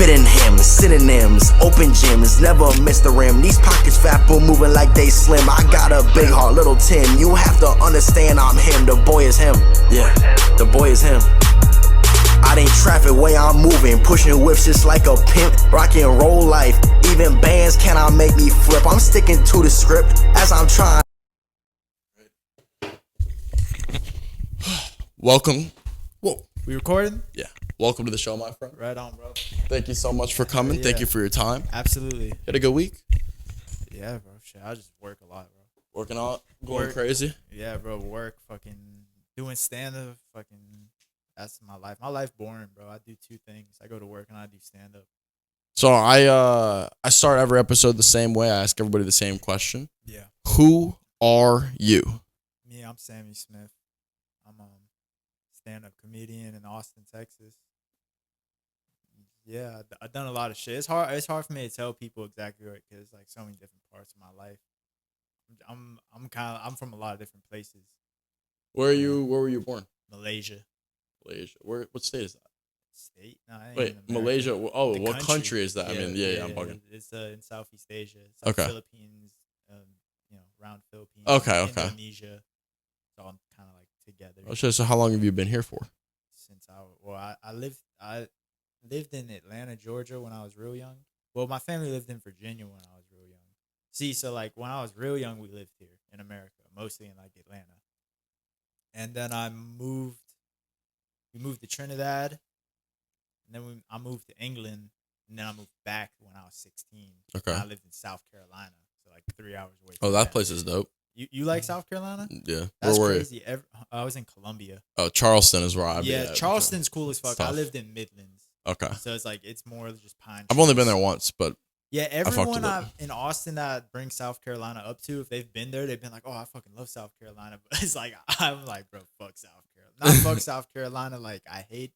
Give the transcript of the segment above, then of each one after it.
Fitting him, synonyms, open gyms, never miss the rim. These pockets fat, but moving like they slim. I got a big heart, little Tim. You have to understand I'm him. The boy is him. Yeah, the boy is him. I ain't traffic, way I'm moving, pushing whips just like a pimp, rock and roll life. Even bands cannot make me flip. I'm sticking to the script as I'm trying. Welcome. Whoa. We recording? Yeah. Welcome to the show, my friend. Right on, bro. Thank you so much for coming. Yeah. Thank you for your time. Absolutely. You had a good week? Yeah, bro. Shit, I just work a lot, bro. Working out? Going crazy? Yeah, bro. Work, fucking doing stand-up, fucking, that's my life. My life boring, bro. I do two things. I go to work and I do stand-up. So I start every episode the same way. I ask everybody the same question. Yeah. Who are you? Me, I'm Sammy Smith. I'm a stand-up comedian in Austin, Texas. Yeah, I've done a lot of shit. It's hard for me to tell people exactly what, because like so many different parts of my life. I'm from a lot of different places. Where were you born? Malaysia. Malaysia. What state is that? State? No, I ain't Wait, in America. Malaysia. Oh, The what country is that? Yeah, I mean, yeah, I'm bugging. It's in Southeast Asia. It's like Okay. Philippines, around Philippines. Okay. Indonesia. It's all kind of like together. Oh, shit, so how long have you been here for? Since I lived in Atlanta, Georgia when I was real young. Well, my family lived in Virginia when I was real young. See, so like when I was real young, we lived here in America, mostly in like Atlanta. And then we moved to Trinidad. And then I moved to England. And then I moved back when I was 16. Okay. And I lived in South Carolina, so like 3 hours away. Oh, from that place is dope. You like South Carolina? Yeah. That's Where were you? crazy. I was in Columbia. Oh, Charleston is where I've been. Yeah, Charleston's cool as fuck. I Tough. lived in Midlands. Okay. So it's like, it's more just pine I've only trees. been there once, but Yeah, fucked with everyone it. in Austin that brings South Carolina up to, if they've been there, they've been like, oh, I fucking love South Carolina. But it's like, I'm like, bro, fuck South Carolina. Not fuck South Carolina. Like, I hate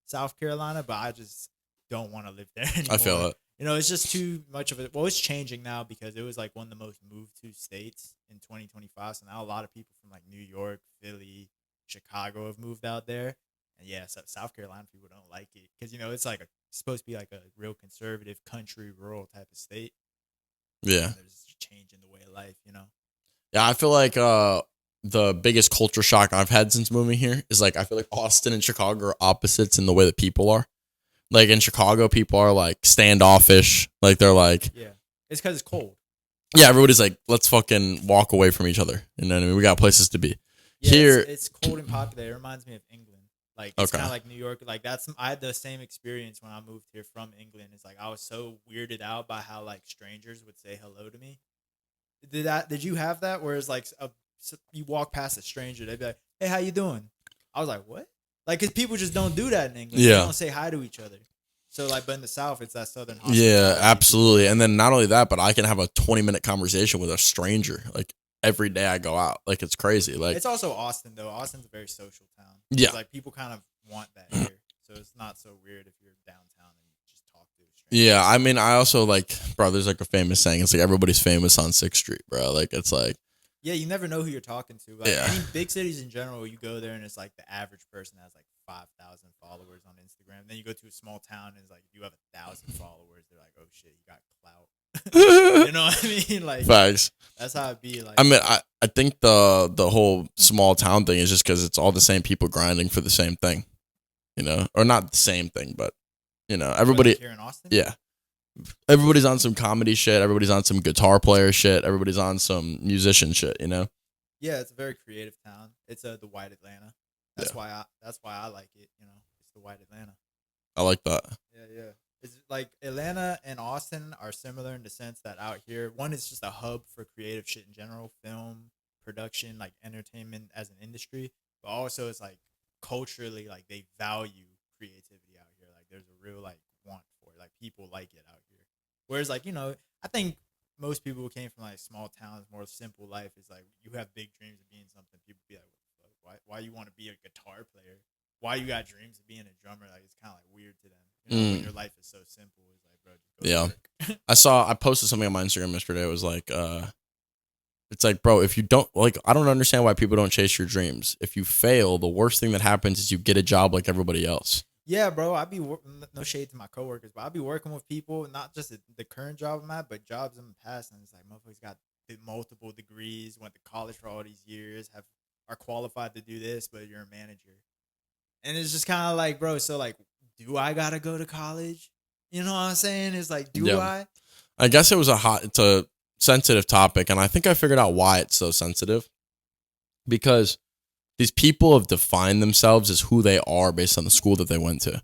South Carolina, but I just don't want to live there anymore. I feel it. It's just too much of it. Well, it's changing now because it was like one of the most moved to states in 2025. So now a lot of people from like New York, Philly, Chicago have moved out there. And yeah, so South Carolina people don't like it because, it's like supposed to be like a real conservative country, rural type of state. Yeah. And there's a change in the way of life. Yeah, I feel like the biggest culture shock I've had since moving here is like I feel like Austin and Chicago are opposites in the way that people are. Like in Chicago, people are like standoffish. Like they're like, Yeah, it's because it's cold. yeah, everybody's like, let's fucking walk away from each other. You know what I mean? We got places to be. Yeah, Here, it's cold and popular. It reminds me of England. Like it's Okay. kind of like New York. Like I had the same experience when I moved here from England. It's like I was so weirded out by how like strangers would say hello to me. Did you have that? Whereas like you walk past a stranger, they'd be like, "Hey, how you doing?" I was like, "What?" Like, cause people just don't do that in England. Yeah. They don't say hi to each other. So like, but in the South, it's that Southern. yeah, hospitality. absolutely. And then not only that, but I can have a 20-minute conversation with a stranger like every day I go out. Like it's crazy. Like It's also Austin though. Austin's a very social town. Yeah. It's like people kind of want that here, so it's not so weird if you're downtown and you just talk to a stranger. yeah, I mean, I also like, bro. There's like a famous saying. It's like everybody's famous on 6th Street, bro. Like it's like. Yeah, you never know who you're talking to. Like Yeah. any big cities in general, you go there and it's like the average person has like 5,000 followers on Instagram. Then you go to a small town and it's like if you have 1,000 followers, they're like, oh shit, you got clout. You know what I mean? Like Facts. that's how it be. Like I mean, I think the whole small town thing is just because it's all the same people grinding for the same thing, or not the same thing, but everybody. here in Austin. Yeah, everybody's on some comedy shit. Everybody's on some guitar player shit. Everybody's on some musician shit. Yeah, it's a very creative town. It's the white Atlanta. That's why I like it. It's the white Atlanta. I like that. Yeah. It's like Atlanta and Austin are similar in the sense that out here, one is just a hub for creative shit in general, film, production, like entertainment as an industry, but also it's like culturally, like they value creativity out here. Like there's a real like want for it. Like people like it out here. Whereas like, I think most people who came from like small towns, more simple life is like you have big dreams of being something. People be like, what the fuck? Why you want to be a guitar player? Why you got dreams of being a drummer? Like it's kind of like weird to them. When your life is so simple, it's like, bro, just go to work. I posted something on my Instagram yesterday. It was like, it's like, bro, if you don't like, I don't understand why people don't chase your dreams. If you fail, the worst thing that happens is you get a job like everybody else. Yeah, bro. No shade to my coworkers, but I be working with people, not just at the current job I'm at, but jobs in the past, and it's like motherfuckers got multiple degrees, went to college for all these years, are qualified to do this, but you're a manager, and it's just kind of like, bro. So like, do I gotta go to college? You know what I'm saying? It's like, do Yeah. I? I guess it's a sensitive topic, and I think I figured out why it's so sensitive. Because these people have defined themselves as who they are based on the school that they went to.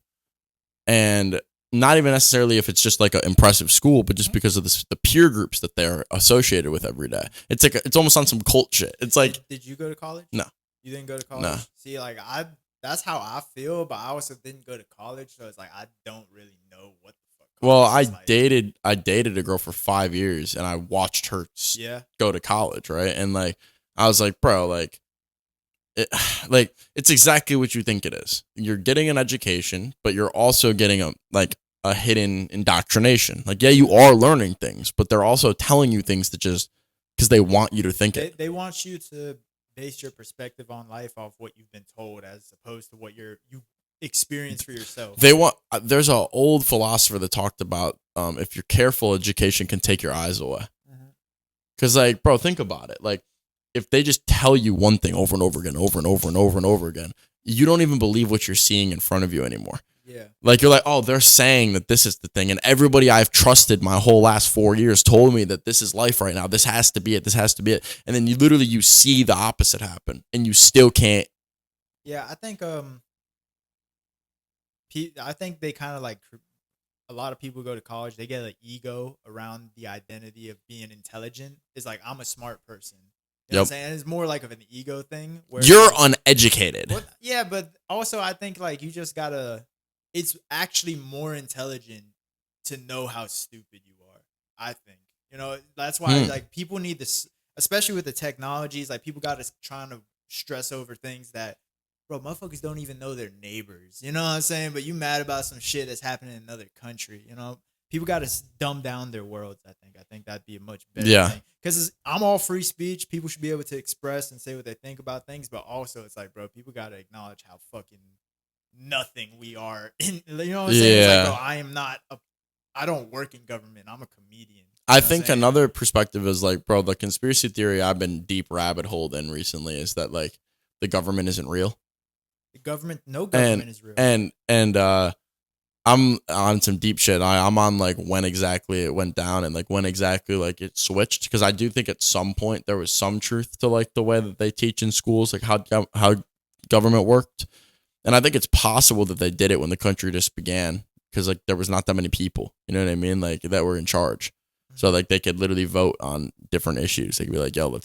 And not even necessarily if it's just like an impressive school, but just because of the peer groups that they're associated with every day. It's like it's almost on some cult shit. It's like, Did you go to college? No. You didn't go to college? No. See, like that's how I feel, but I also didn't go to college, so it's like I don't really know what the fuck. Well, college is like. I dated a girl for 5 years, and I watched her Yeah. go to college, right? And like I was like, bro, like it's exactly what you think it is. You're getting an education, but you're also getting a hidden indoctrination. Like, yeah, you are learning things, but they're also telling you things that just because they want you to think it. They want you to base your perspective on life off what you've been told, as opposed to what you experience for yourself. They want. There's an old philosopher that talked about if you're careful, education can take your eyes away. Because like, bro, think about it. Like, if they just tell you one thing over and over again, over and over and over and over again, you don't even believe what you're seeing in front of you anymore. Yeah. Like, you're like, oh, they're saying that this is the thing. And everybody I've trusted my whole last 4 years told me that this is life right now. This has to be it. This has to be it. And then you see the opposite happen and you still can't. Yeah, I think they kind of like, a lot of people go to college, they get an ego around the identity of being intelligent. It's like, I'm a smart person. You know what I'm saying? It's more like of an ego thing. Where You're uneducated. Yeah, but also I think like you just gotta. It's actually more intelligent to know how stupid you are. I think, that's why like people need this, especially with the technologies. Like, people got to trying to stress over things that, bro, motherfuckers don't even know their neighbors. You know what I'm saying? But you mad about some shit that's happening in another country. People got to dumb down their worlds. I think that'd be a much better thing. Because I'm all free speech. People should be able to express and say what they think about things. But also, it's like, bro, people got to acknowledge how fucking nothing we are. You know what I'm saying? It's like, bro, I don't work in government. I'm a comedian. I think another perspective is like, bro, the conspiracy theory I've been deep rabbit holed in recently is that like the government isn't real. No government is real. And I'm on some deep shit. I'm on like when exactly it went down and like when exactly like it switched, because I do think at some point there was some truth to like the way that they teach in schools, like how government worked. And I think it's possible that they did it when the country just began, because like there was not that many people, you know what I mean, like that were in charge. So like they could literally vote on different issues. They could be like, yo,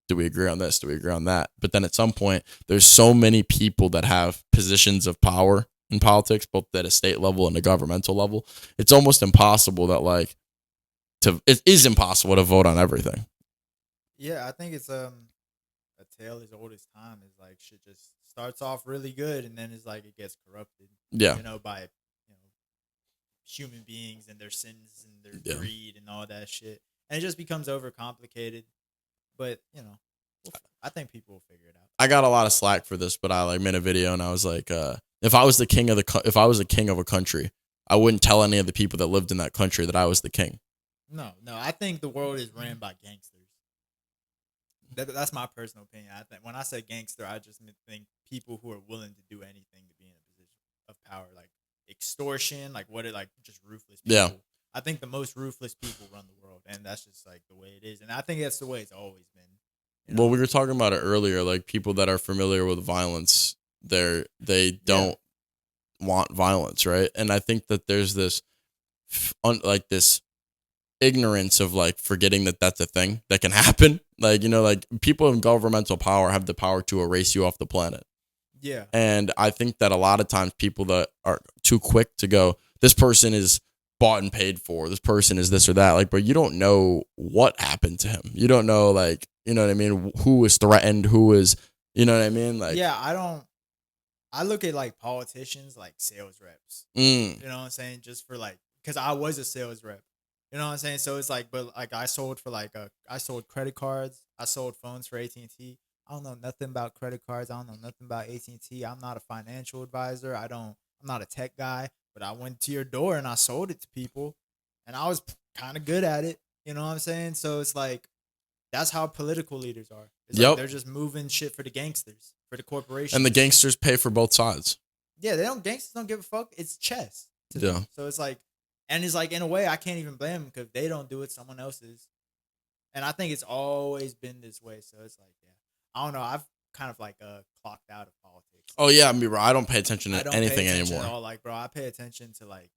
do we agree on this? Do we agree on that? But then at some point, there's so many people that have positions of power in politics, both at a state level and a governmental level. It's almost impossible it is impossible to vote on everything. Yeah, I think it's a tale as old as time. Is like shit just starts off really good and then it's like it gets corrupted. Yeah. By human beings and their sins and their greed and all that shit. And it just becomes overcomplicated. But, I think people will figure it out. I got a lot of slack for this, but I like made a video and I was like, if I was the king of a country, I wouldn't tell any of the people that lived in that country that I was the king. No, I think the world is ran by gangsters. That's my personal opinion. I think when I say gangster, I just think people who are willing to do anything to be in a position of power, like extortion, like just ruthless people. Yeah. I think the most ruthless people run the world, and that's just like the way it is. And I think that's the way it's always been. Well, we were talking about it earlier, like people that are familiar with violence, they don't want violence, right? And I think that there's this this ignorance of like forgetting that that's a thing that can happen. Like, like people in governmental power have the power to erase you off the planet. Yeah. And I think that a lot of times people that are too quick to go, this person is bought and paid for, this person is this or that, like, but you don't know what happened to him. You don't know, like, you know what I mean, who was threatened, who was, you know what I mean, like. Yeah, I look at like politicians like sales reps. You know what I'm saying? Just for like, because I was a sales rep. You know what I'm saying? So it's like, but like I sold credit cards. I sold phones for AT&T. I don't know nothing about credit cards. I don't know nothing about AT&T. I'm not a financial advisor. I don't I'm not a tech guy, but I went to your door and I sold it to people, and I was kind of good at it. You know what I'm saying? So it's like that's how political leaders are. It's like they're just moving shit for the gangsters, for the corporations, and the gangsters pay for both sides. Yeah, gangsters don't give a fuck. It's chess. Yeah. So it's like, and it's like in a way I can't even blame them because if they don't do it, someone else is. And I think it's always been this way. So it's like, yeah, I don't know. I've kind of like clocked out of politics. Oh yeah, I mean, bro, I don't pay attention to anything pay attention anymore. At all. Like, bro, I pay attention to like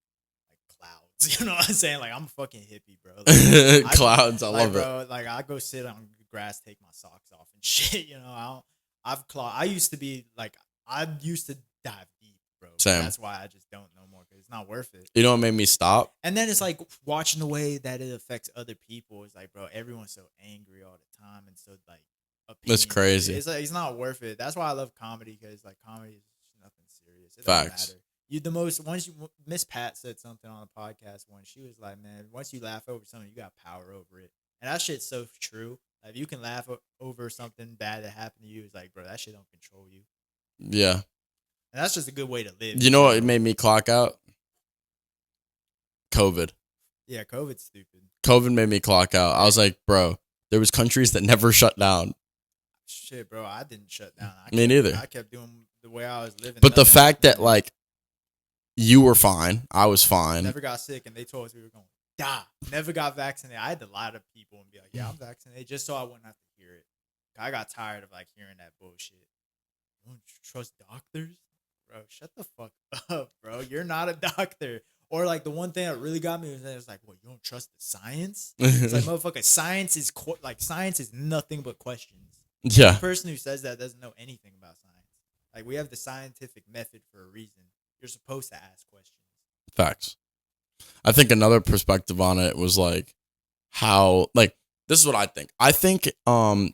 clouds. You know what I'm saying? Like, I'm a fucking hippie, bro. Like, Clouds, I love bro, it. Like, I go sit on the grass, take my socks off and shit. You know, I used to be like, I used to dive deep, bro. Same. That's why I just don't know more because it's not worth it. You know what made me stop? And then it's like watching the way that it affects other people. It's like, bro, everyone's so angry all the time and so like. That's crazy. It's like it's not worth it. That's why I love comedy because like comedy is nothing serious. It Facts. Doesn't matter. Once Miss Pat said something on the podcast once. She was like, "Man, once you laugh over something, you got power over it." And that shit's so true. Like, if you can laugh over something bad that happened to you, it's like, bro, that shit don't control you. Yeah. And that's just a good way to live. You know what made me clock out? COVID. Yeah, COVID's stupid. COVID made me clock out. I was like, bro, there was countries that never shut down. Shit, bro, I didn't shut down. Me neither. I kept doing the way I was living. But the fact that like you were fine, I was fine. Never got sick, and they told us we were going to die. Never got vaccinated. I had to lie to people and be like, "Yeah, I'm vaccinated," just so I wouldn't have to hear it. I got tired of like hearing that bullshit. You don't trust doctors, bro? Shut the fuck up, bro. You're not a doctor. Or like the one thing that really got me was like, "What? You don't trust the science?" It's like, motherfucker, science is nothing but questions. Yeah. The person who says that doesn't know anything about science. Like, we have the scientific method for a reason. You're supposed to ask questions. Facts. I think another perspective on it was like how, like, this is what I think. I think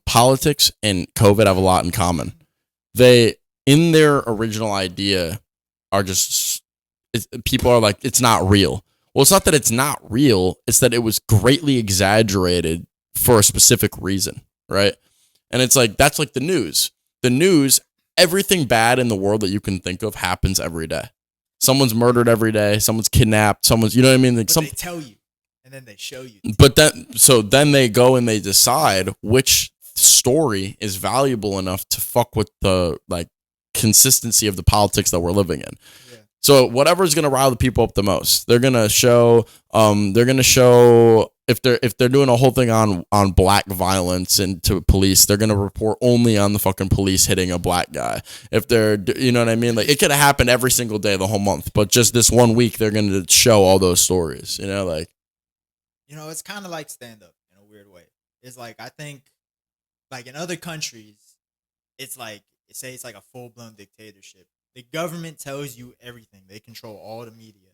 politics and COVID have a lot in common. They, in their original idea, are just, people are like, it's not real. Well, it's not that it's not real. It's that it was greatly exaggerated for a specific reason, right? And it's like, that's like the news. The news, everything bad in the world that you can think of happens every day. Someone's murdered every day. Someone's kidnapped. Someone's, you know what I mean? Like, they tell you, and then they show you. But then they go and they decide which story is valuable enough to fuck with the like consistency of the politics that we're living in. Yeah. So whatever's gonna rile the people up the most, they're gonna show. If they're doing a whole thing on black violence and to police, they're gonna report only on the fucking police hitting a black guy. If they're, you know what I mean? Like, it could have happened every single day the whole month, but just this 1 week they're gonna show all those stories. You know, like, it's kind of like stand up in a weird way. It's like, I think, like in other countries, it's like, say it's like a full blown dictatorship. The government tells you everything. They control all the media.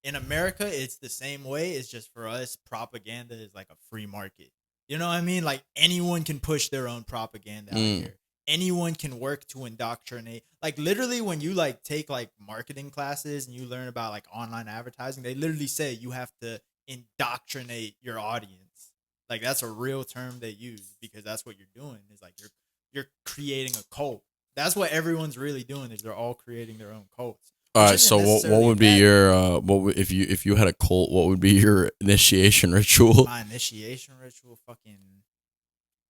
In America, it's the same way. It's just for us, propaganda is like a free market. You know what I mean? Like, anyone can push their own propaganda out here. Anyone can work to indoctrinate. Like, literally, when you like take like marketing classes and you learn about like online advertising, they literally say you have to indoctrinate your audience. Like, that's a real term they use because that's what you're doing. Is like you're creating a cult. That's what everyone's really doing. Is they're all creating their own cults. All right, so what would be your if you had a cult, what would be your initiation ritual? My initiation ritual, fucking,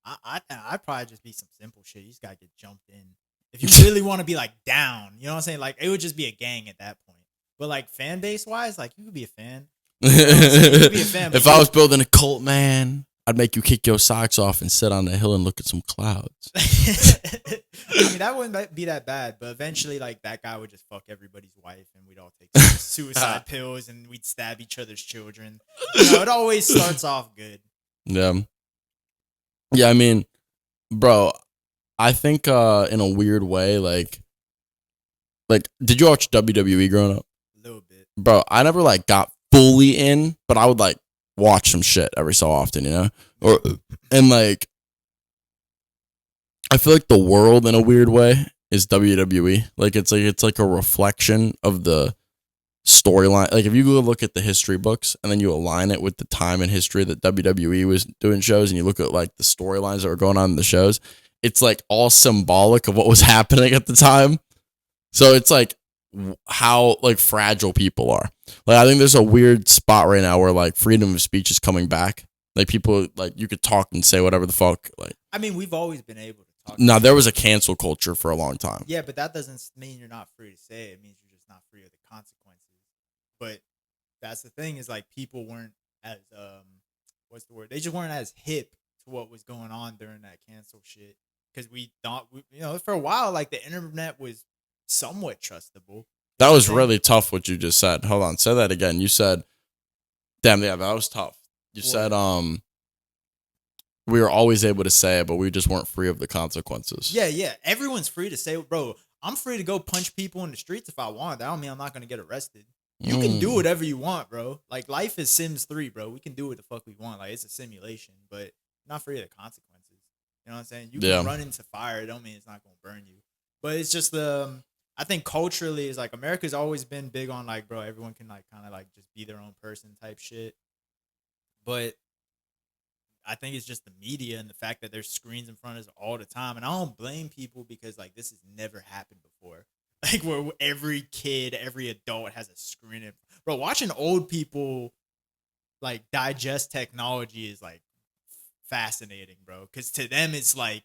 I'd probably just be some simple shit. You just gotta get jumped in. If you really want to be like down, you know what I'm saying? Like, it would just be a gang at that point. But like fan base wise, like, you could be a fan. You know you could be a fan. If I was building a cult, man, I'd make you kick your socks off and sit on the hill and look at some clouds. I mean, that wouldn't be that bad, but eventually, like, that guy would just fuck everybody's wife, and we'd all take suicide pills, and we'd stab each other's children. It always starts off good. Yeah. Yeah, I mean, bro, I think in a weird way, like, did you watch WWE growing up? A little bit. Bro, I never, like, got fully in, but I would, like, watch some shit every so often, you know? And, like, I feel like the world in a weird way is WWE. Like, it's like a reflection of the storyline. Like, if you go look at the history books and then you align it with the time in history that WWE was doing shows, and you look at like the storylines that were going on in the shows, it's like all symbolic of what was happening at the time. So it's like how like fragile people are. Like I think there's a weird spot right now where like freedom of speech is coming back. Like people like you could talk and say whatever the fuck. Like I mean, we've always been able to talk. now there was a cancel culture for a long time. Yeah, but that doesn't mean you're not free to say it. It means you're just not free of the consequences. But that's the thing is like people weren't as what's the word? They just weren't as hip to what was going on during that cancel shit. Because we thought, for a while, like the internet was somewhat trustable. That was really tough what you just said. Hold on, say that again. You said, damn, yeah, that was tough. You said we were always able to say it, but we just weren't free of the consequences. Yeah. Everyone's free to say, bro, I'm free to go punch people in the streets if I want. That don't mean I'm not going to get arrested. You can do whatever you want, bro. Like, life is Sims 3, bro. We can do what the fuck we want. Like, it's a simulation, but not free of the consequences. You know what I'm saying? You can run into fire. It don't mean it's not going to burn you. But it's just I think culturally, is like America's always been big on, like, bro, everyone can, like, kind of, like, just be their own person type shit. But I think it's just the media and the fact that there's screens in front of us all the time. And I don't blame people because, like, this has never happened before. Like, where every kid, every adult has a screen. Bro, watching old people, like, digest technology is, like, fascinating, bro. Because to them, it's, like,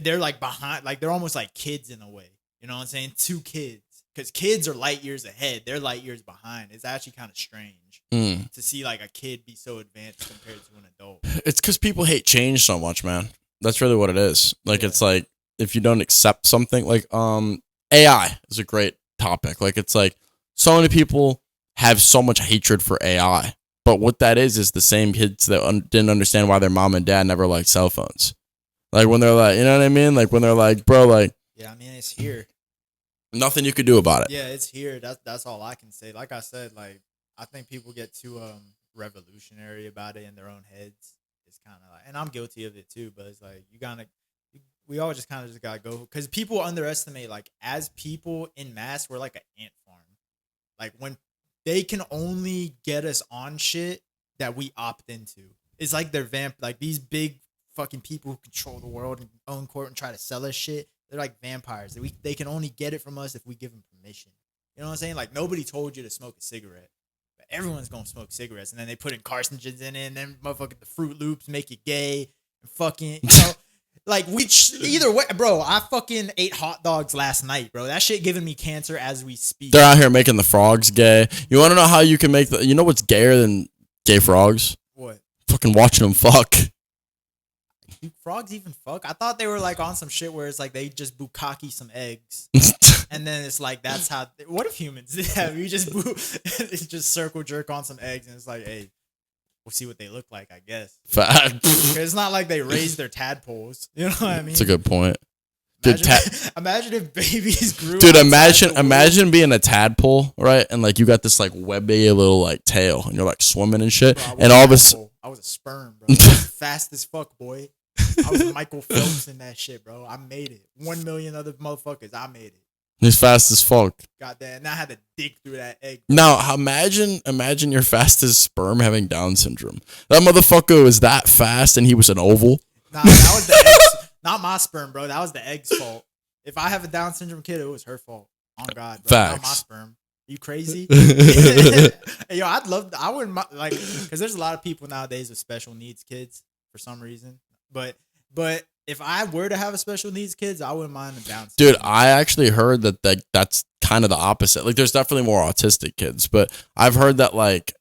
they're, like, behind. Like, they're almost like kids in a way. You know what I'm saying? 2 kids. Because kids are light years ahead. They're light years behind. It's actually kind of strange to see, like, a kid be so advanced compared to an adult. It's because people hate change so much, man. That's really what it is. Like, it's like, if you don't accept something, like, AI is a great topic. Like, it's like, so many people have so much hatred for AI. But what that is the same kids that didn't understand why their mom and dad never liked cell phones. Like, when they're like, you know what I mean? Like, when they're like, bro, like. Yeah, I mean, it's here. Nothing you could do about it. Yeah, it's here. That's all I can say. Like I said, like, I think people get too revolutionary about it in their own heads. It's kind of like, and I'm guilty of it too. But it's like we all just kind of just gotta go because people underestimate, like, as people in mass, we're like an ant farm. Like, when they can only get us on shit that we opt into. It's like they're like these big fucking people who control the world and own court and try to sell us shit. They're like vampires. They can only get it from us if we give them permission. You know what I'm saying? Like, nobody told you to smoke a cigarette, but everyone's gonna smoke cigarettes, and then they put in carcinogens in it, and then motherfucking the Fruit Loops make you gay, and fucking, like, either way, bro. I fucking ate hot dogs last night, bro. That shit giving me cancer as we speak. They're out here making the frogs gay. You want to know how you can make you know what's gayer than gay frogs? What? Fucking watching them fuck. Do frogs even fuck? I thought they were like on some shit where it's like they just bukkake some eggs, and then it's like that's how. What if humans? Yeah, you just just circle jerk on some eggs, and it's like, hey, we'll see what they look like, I guess. Fact. It's not like they raise their tadpoles. You know what I mean? It's a good point. Imagine if babies grew. Dude, imagine being a tadpole, right? And like you got this like webby little like tail, and you're like swimming and shit, bro, and all of a sudden, I was a sperm, bro. Fast as fuck, boy. I was Michael Phelps in that shit, bro. I made it. 1 million other motherfuckers. I made it. He's fast as fuck. Goddamn. Now I had to dig through that egg. Now imagine your fastest sperm having Down syndrome. That motherfucker was that fast, and he was an oval. Nah, that was the eggs. Not my sperm, bro. That was the egg's fault. If I have a Down syndrome kid, it was her fault. Oh God, bro. Facts. Not my sperm. You crazy? Hey, yo, I wouldn't like, because there's a lot of people nowadays with special needs kids for some reason. But if I were to have a special needs kids, I wouldn't mind the Down syndrome. Dude, I actually heard that's kind of the opposite. Like, there's definitely more autistic kids, but I've heard that like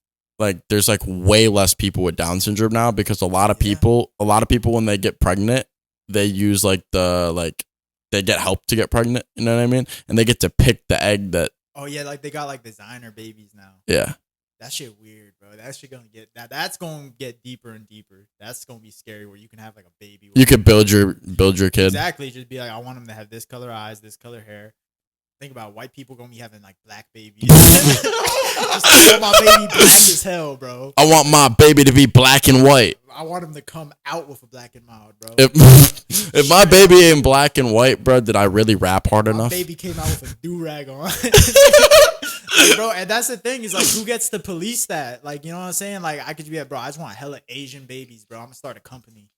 there's like way less people with Down syndrome now because a lot of people when they get pregnant, they use they get help to get pregnant. You know what I mean? And they get to pick the egg that. Oh yeah, like they got like designer babies now. Yeah. That shit weird, bro. That shit gonna get that's gonna get deeper and deeper. That's gonna be scary where you can have like a baby. You could build your kid. Exactly. Just be like, I want him to have this color eyes, this color hair. Think about white people gonna be having like black babies. Just I want my baby black as hell, bro. I want my baby to be black and white. I want him to come out with a black and mild, bro. If my baby ain't black and white, bro, did I really rap hard enough? My baby came out with a do-rag on. Bro, and that's the thing is like, who gets to police that? Like, you know what I'm saying? Like, I could be like, bro, I just want hella Asian babies, bro. I'm gonna start a company.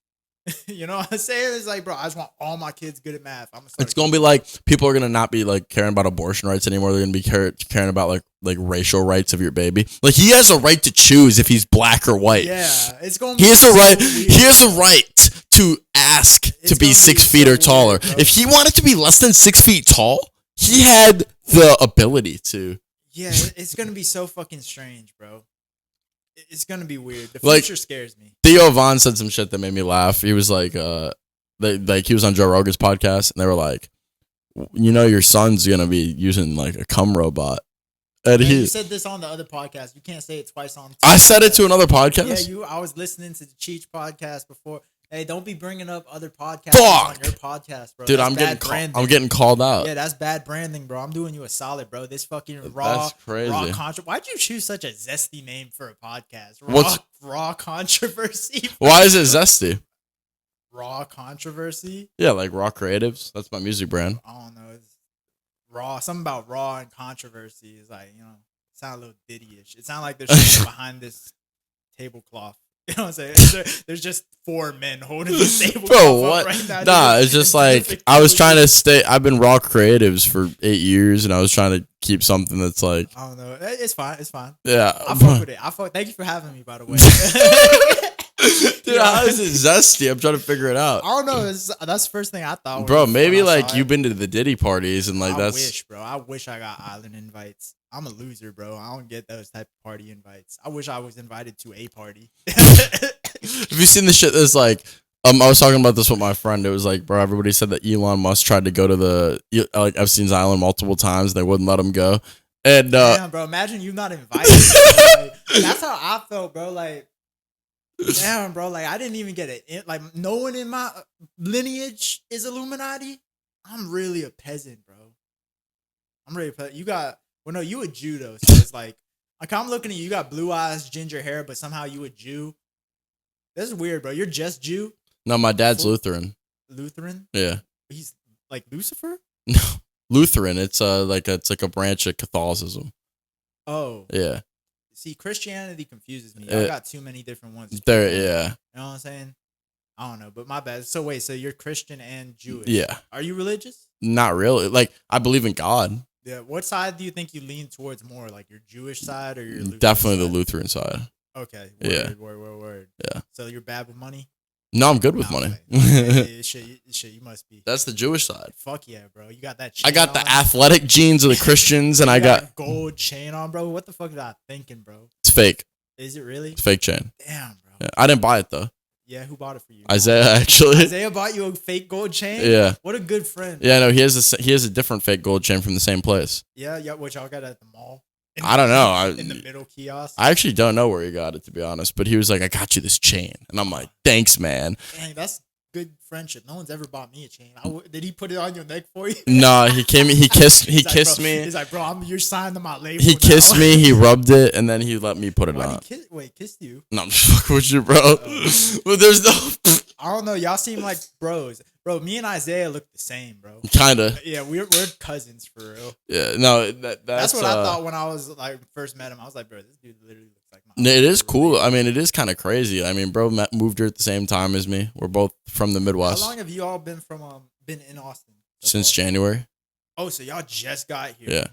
You know what I'm saying? It's like, bro, I just want all my kids good at math. I'm gonna start. It's gonna be like people are gonna not be like caring about abortion rights anymore. They're gonna be caring about like racial rights of your baby. Like he has a right to choose if he's black or white. Yeah, it's gonna. He has a so right. weird. He has a right to ask to be gonna 6 be feet so or taller. weird, bro. If he wanted to be less than 6 feet tall, he had the ability to. Yeah, it's gonna be so fucking strange, bro. It's gonna be weird. The Like- future scares me. Theo Von said some shit that made me laugh. He was like, he was on Joe Rogan's podcast, and they were like, you know, your son's gonna be using like a cum robot, and Man, he. you said this on the other podcast. You can't say it twice on. I said it to podcasts. another podcast. Yeah, I was listening to the Cheech podcast before. Hey, don't be bringing up other podcasts Fuck! on your podcast, bro. Dude, That's I'm bad getting branding. I'm getting called out. Yeah, that's bad branding, bro. I'm doing you a solid, bro. This fucking raw, That's crazy. raw Why'd you choose such a zesty name for a podcast? What's- Raw controversy? Why is it zesty? Raw controversy? Yeah, like Raw Creatives. That's my music brand. I don't know. It's raw. Something about raw and controversy is like, sound a little ditty-ish. It sounds like there's something behind this tablecloth. You know what I'm saying? There's just 4 men holding the table. Bro, what? Right now. Nah, it's just like I was trying to stay. I've been Raw Creatives for 8 years, and I was trying to keep something that's like, I don't know. It's fine. It's fine. yeah. I fuck with it. Thank you for having me, by the way. Dude, how is it zesty? I'm trying to figure it out. I don't know. That's the first thing I thought. when Bro, we maybe went like outside. you've been to the Diddy parties and like I that's. wish, bro. I wish I got island invites. I'm a loser, bro. I don't get those type of party invites. I wish I was invited to a party. Have you seen the shit that's like? I was talking about this with my friend. It was like, bro, everybody said that Elon Musk tried to go to the like Epstein's Island multiple times. They wouldn't let him go. And Damn, bro. Imagine you not invited. Bro. Like, that's how I felt, bro. Like, damn, bro. Like, I didn't even get it. Like, no one in my lineage is Illuminati. I'm really a peasant, bro. I'm really a peasant. You got, well, no, you a Jew, though. So it's like I'm looking at you. You got blue eyes, ginger hair, but somehow you a Jew. This is weird, bro. You're just Jew? no, my dad's Lutheran. Lutheran? Yeah, He's like Lucifer? no, Lutheran. It's like a branch of Catholicism. Oh. Yeah, See, Christianity confuses me. Uh, I got too many different ones. there. Yeah, You know what I'm saying? I don't know, but my bad. So wait, so you're Christian and Jewish? yeah. Are you religious? Not really. Like I believe in God. Yeah. What side do you think you lean towards more, like your Jewish side or your Lutheran Definitely the side? Lutheran side. Okay. Yeah. Word. Yeah. So you're bad with money? No, I'm good with Nah, money. okay. Shit, you must be. That's the Jewish side. Fuck yeah, bro. You got that. I Chain got the on. athletic genes of the Christians, and You I got a gold chain on, bro. What the fuck is I thinking, bro? it's fake. Is it really? It's fake chain. Damn, bro. Yeah, I didn't buy it though. Yeah, who bought it for you? Isaiah actually. Isaiah bought you a fake gold chain? Yeah. What a good friend. Yeah, no, he has a different fake gold chain from the same place. Yeah, what y'all got at the mall? I don't know. In the middle kiosk? I actually don't know where he got it, to be honest. But he was like, "I got you this chain," and I'm like, "Thanks, man." Dang, that's good friendship. No one's ever bought me a chain. Did he put it on your neck for you? No, he came. He kissed. He He's like, kissed bro, me. He's like, bro, you're signed to my label. He now." kissed me. He rubbed it, and then he let me put it Why'd on. he kissed you? No, I'm just fucking with you, bro. But there's no I don't know. Y'all seem like bros. Bro, me and Isaiah look the same, bro. kinda. Yeah, we're cousins for real. Yeah, no, That's what I thought when I was like first met him. I was like, bro, this dude literally looks like my. It is cool. I mean, it is kind of crazy. I mean, bro moved here at the same time as me. We're both from the How Midwest long have you all been in Austin? so since far? January. Oh, so y'all just got here. Yeah.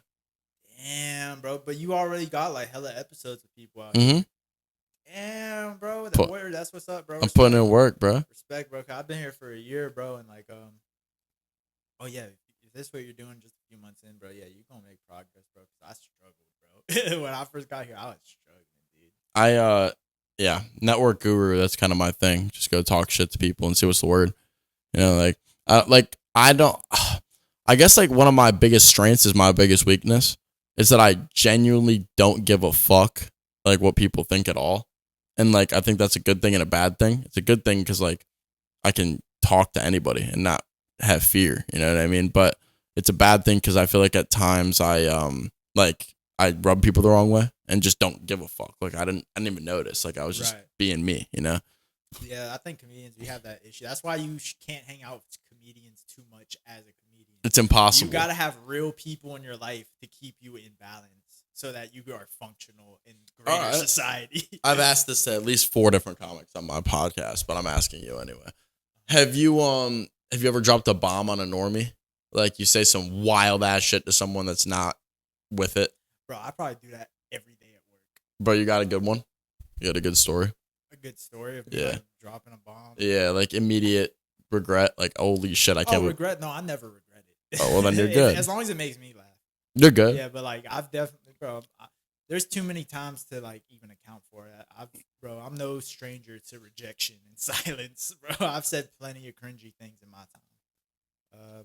Damn, bro. But you already got like hella episodes with people out Mm-hmm. here. Damn, bro. Put- Word, that's what's up, bro. I'm putting in work, bro. Respect, bro. 'Cause I've been here for a year, bro, and like, oh yeah, if this is what you're doing just a few months in, bro, yeah, you're gonna make progress, bro. 'Cause I struggled, bro. When I first got here, I was struggling, dude. Yeah, network guru. That's kind of my thing. Just go talk shit to people and see what's the word. You know, I don't. I guess like one of my biggest strengths is my biggest weakness is that I genuinely don't give a fuck like what people think at all. And like I think that's a good thing and a bad thing. It's a good thing because like I can talk to anybody and not have fear. You know what I mean? But it's a bad thing because I feel like at times I rub people the wrong way and just don't give a fuck. Like I didn't even notice. Like I was just Right. being me. You know? Yeah, I think comedians we have that issue. That's why you can't hang out with comedians too much as a comedian. It's impossible. You gotta have real people in your life to keep you in balance, so that you are functional in greater Alright. society. I've asked this to at least 4 different comics on my podcast, but I'm asking you anyway. Have you ever dropped a bomb on a normie? Like you say some wild ass shit to someone that's not with it. Bro, I probably do that every day at work. Bro, you got a good one? You got a good story? A good story of me, like, dropping a bomb. Yeah, like immediate regret. Like, holy shit, I can't. Regret? No, I never regret it. Oh, well, then you're good. As long as it makes me laugh. You're good. Yeah, but like I've definitely, bro. There's too many times to like even account for it. I'm no stranger to rejection and silence, bro. I've said plenty of cringy things in my time.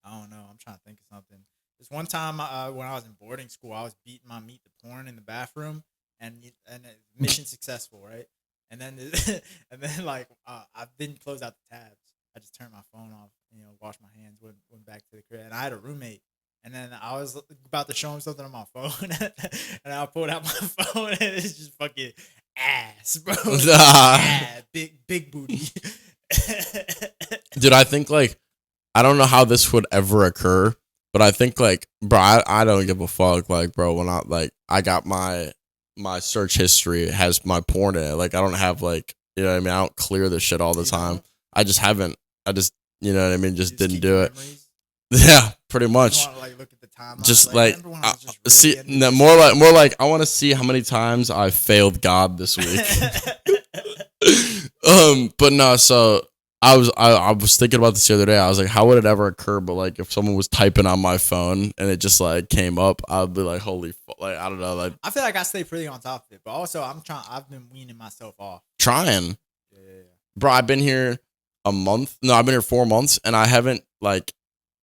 I don't know. I'm trying to think of something. This one time when I was in boarding school, I was beating my meat to porn in the bathroom, and mission successful, right? And then and then like I didn't close out the tabs. I just turned my phone off, washed my hands, went back to the crib, and I had a roommate. And then I was about to show him something on my phone, and I pulled out my phone, and it's just fucking ass, bro. Ass, big booty. Dude, I think like I don't know how this would ever occur, but I think like, bro, I don't give a fuck. Like, bro, when I got my search history has my porn in it. Like, I don't have like, you know what I mean? I don't clear this shit all the time. I just haven't. I just, you know what I mean? Just didn't do it. Memories? Yeah, pretty much. Want to, like, look at the timeline. Just like just see, no, more like I want to see how many times I failed God this week. But no, so I was thinking about this the other day. I was like, how would it ever occur? But like, if someone was typing on my phone and it just like came up, I'd be like, holy fuck, like I don't know, like I feel like I stay pretty on top of it, but also I've been weaning myself off. Trying, yeah. Bro. I've been here a month. No, I've been here 4 months, and I haven't like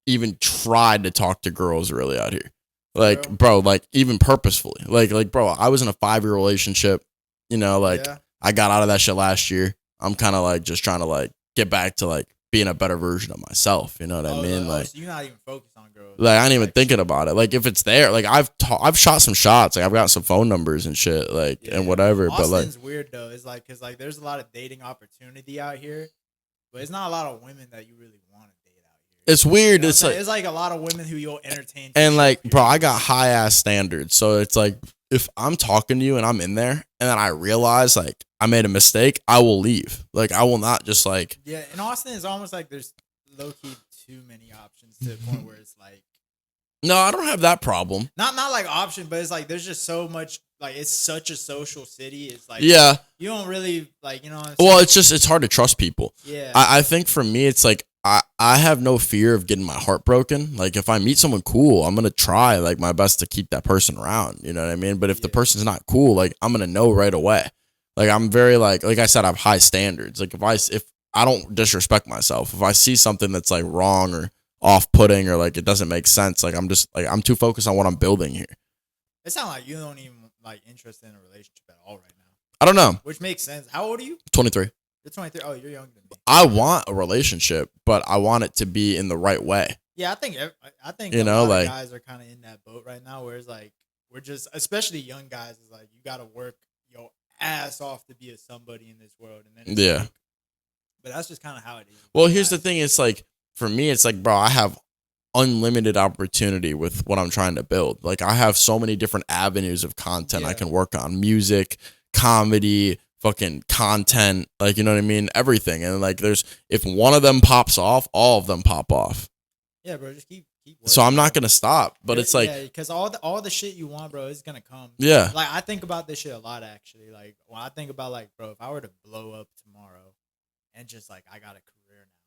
even tried to talk to girls really out here. Like, bro, like even purposefully. Like, bro, I was in a 5-year relationship. I got out of that shit last year. I'm kind of like just trying to like get back to like being a better version of myself. You know what I mean? Like, so you're not even focused on girls. Like, I ain't even thinking about it. Like, if it's there, like I've shot some shots. Like, I've got some phone numbers and shit. Like, and whatever. Austin's but like, weird though. It's like because like there's a lot of dating opportunity out here, but it's not a lot of women that you really want to date out here. It's weird. It's like a lot of women who you'll entertain. And like, bro, I got high ass standards. So it's like, if I'm talking to you and I'm in there and then I realize like I made a mistake, I will leave. Like, I will not just like. Yeah, in Austin, it's almost like there's low key too many options to the point where it's like. No, I don't have that problem. Not like option, but it's like there's just so much. Like, it's such a social city. It's like, yeah, you don't really like, you know what I'm saying? Well, it's hard to trust people. Yeah, I think for me, it's like I have no fear of getting my heart broken. Like, if I meet someone cool, I'm gonna try like my best to keep that person around. You know what I mean? But if the person's not cool, like I'm gonna know right away. Like, I'm very like I said, I have high standards. Like, if I don't disrespect myself, if I see something that's like wrong or off-putting or like it doesn't make sense, like I'm just like I'm too focused on what I'm building here. It sounds like you don't even like interested in a relationship at all right now. I don't know. Which makes sense. How old are you? 23. You're 23. Oh, you're younger than me. I want a relationship, but I want it to be in the right way. Yeah, I think you know, like guys are kind of in that boat right now, where it's like we're just, especially young guys, is like you got to work your ass off to be a somebody in this world, and then yeah. Like, but that's just kind of how it is. Well, here's the thing. It's like, for me, it's like, bro, I have unlimited opportunity with what I'm trying to build. Like, I have so many different avenues of content I can work on. Music, comedy, fucking content. Like, you know what I mean? Everything. And like, if one of them pops off, all of them pop off. Yeah, bro, just keep working. So I'm not going to stop. But it's like, because all the shit you want, bro, is going to come. Yeah. Like, I think about this shit a lot, actually. Like, when I think about, like, bro, if I were to blow up tomorrow and just, like, I got a career now,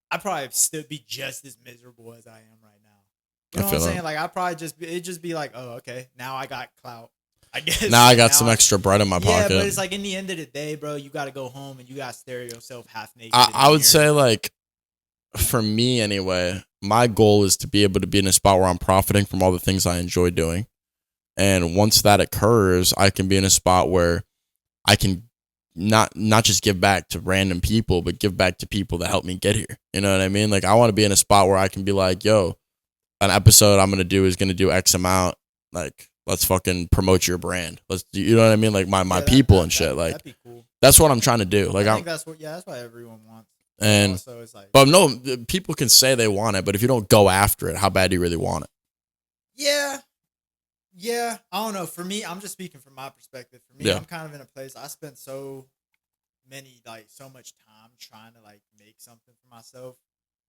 I'd probably still be just as miserable as I am right now. You know what I'm saying? Like, I'd probably it'd just be like, oh, okay, now I got clout. I guess. Now I got some extra bread in my pocket. Yeah, but it's like, in the end of the day, bro, you got to go home and you got to stare at yourself half naked. I would say, like, for me anyway, my goal is to be able to be in a spot where I'm profiting from all the things I enjoy doing. And once that occurs, I can be in a spot where I can not just give back to random people, but give back to people that helped me get here. You know what I mean? Like, I want to be in a spot where I can be like, yo, an episode I'm going to do is going to do X amount. Like, let's fucking promote your brand. Let's do, you know what I mean? Like, my people and shit. Like, that'd be cool. That's what I'm trying to do. Like, I think that's what everyone wants. And also, it's like, but no, people can say they want it, but if you don't go after it, how bad do you really want it? Yeah. I don't know. For me, I'm just speaking from my perspective. For me, I'm kind of in a place. I spent so so much time trying to like make something for myself.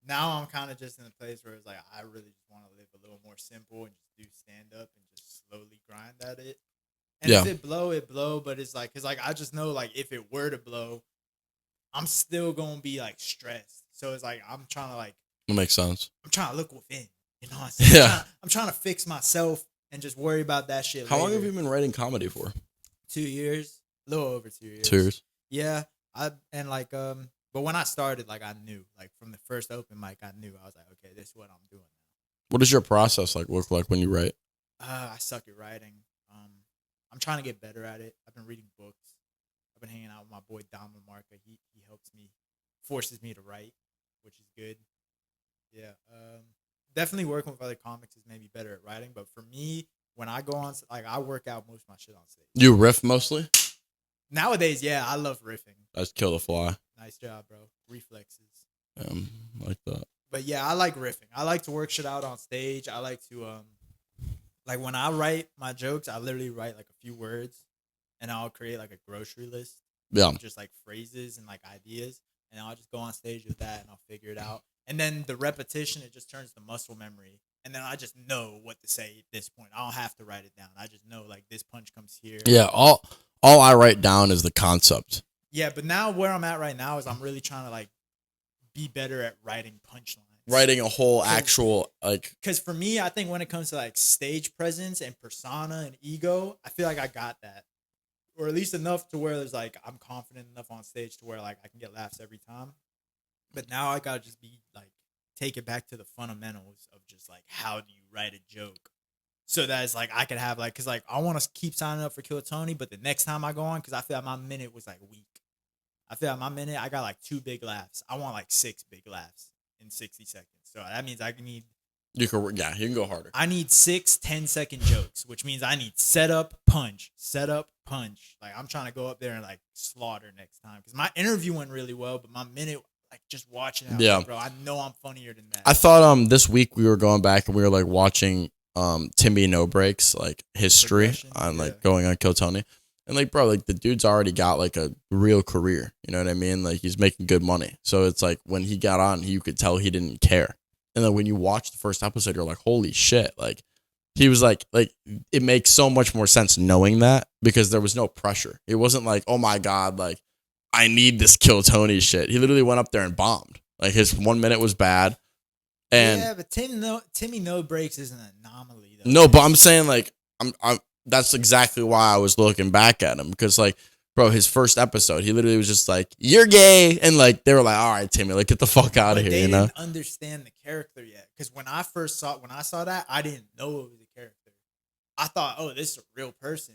Now I'm kind of just in a place where it's like I really just want to live a little more simple and just do stand up and just slowly grind at it. And Yeah. if it blow, it blow. But it's like, cause like I just know like if it were to blow, I'm still gonna be like stressed. So it's like I'm trying to like That makes sense. I'm trying to look within. You know what I'm saying? Yeah. I'm trying to fix myself and just worry about that shit. How long later. have you been writing comedy for? 2 years, a little over 2 years. 2 years. Yeah, but when I started, like I knew, like from the first open mic, I knew I was like, okay, this is what I'm doing now. What does your process like look like when you write? I suck at writing. I'm trying to get better at it. I've been reading books. I've been hanging out with my boy Dom LaMarca. He helps me, forces me to write, which is good. Yeah. Definitely working with other comics is maybe better at writing, but for me, when I go on, like I work out most of my shit on stage. You riff mostly? Nowadays, yeah, I love riffing. That's kill the fly. Nice job, bro. Reflexes. Like that. But yeah, I like riffing. I like to work shit out on stage. I like to like when I write my jokes, I literally write like a few words and I'll create like a grocery list. Yeah. Just like phrases and like ideas. And I'll just go on stage with that and I'll figure it out. And then the repetition, it just turns to muscle memory. And then I just know what to say at this point. I don't have to write it down. I just know like this punch comes here. Yeah. All I write down is the concept. Yeah, but now where I'm at right now is I'm really trying to like be better at writing punchlines. Writing a whole actual like. Because for me, I think when it comes to like stage presence and persona and ego, I feel like I got that. Or at least enough to where there's like I'm confident enough on stage to where like I can get laughs every time. But now I gotta just be like take it back to the fundamentals of just like how do you write a joke, so that it's like I could have like because like I want to keep signing up for Kill Tony, but the next time I go on because I feel like my minute was like weak. I feel like my minute I got like 2 big laughs. I want like 6 big laughs in 60 seconds. So that means I need. You can go harder. I need 6 10-second jokes, which means I need setup, punch. Like I'm trying to go up there and like slaughter next time because my interview went really well, but my minute, like just watching it, like, bro, I know I'm funnier than that. I thought this week we were going back and we were like watching Timmy No Breaks like history on like going on Kill Tony, and like bro, like the dude's already got like a real career. You know what I mean? Like he's making good money. So it's like when he got on, you could tell he didn't care. And then when you watch the first episode, you're like, holy shit. Like he was like it makes so much more sense knowing that because there was no pressure. It wasn't like, oh my God, like I need this Kill Tony shit. He literally went up there and bombed. Like his 1 minute was bad. And yeah, but Timmy No Breaks is an anomaly though. No, but I'm saying like I'm that's exactly why I was looking back at him because like bro, his first episode, he literally was just like, "You're gay," and like they were like, "All right, Timmy, like get the fuck out of here," they you know? didn't understand the character yet because when I saw that, I didn't know it was a character. I thought, oh, this is a real person.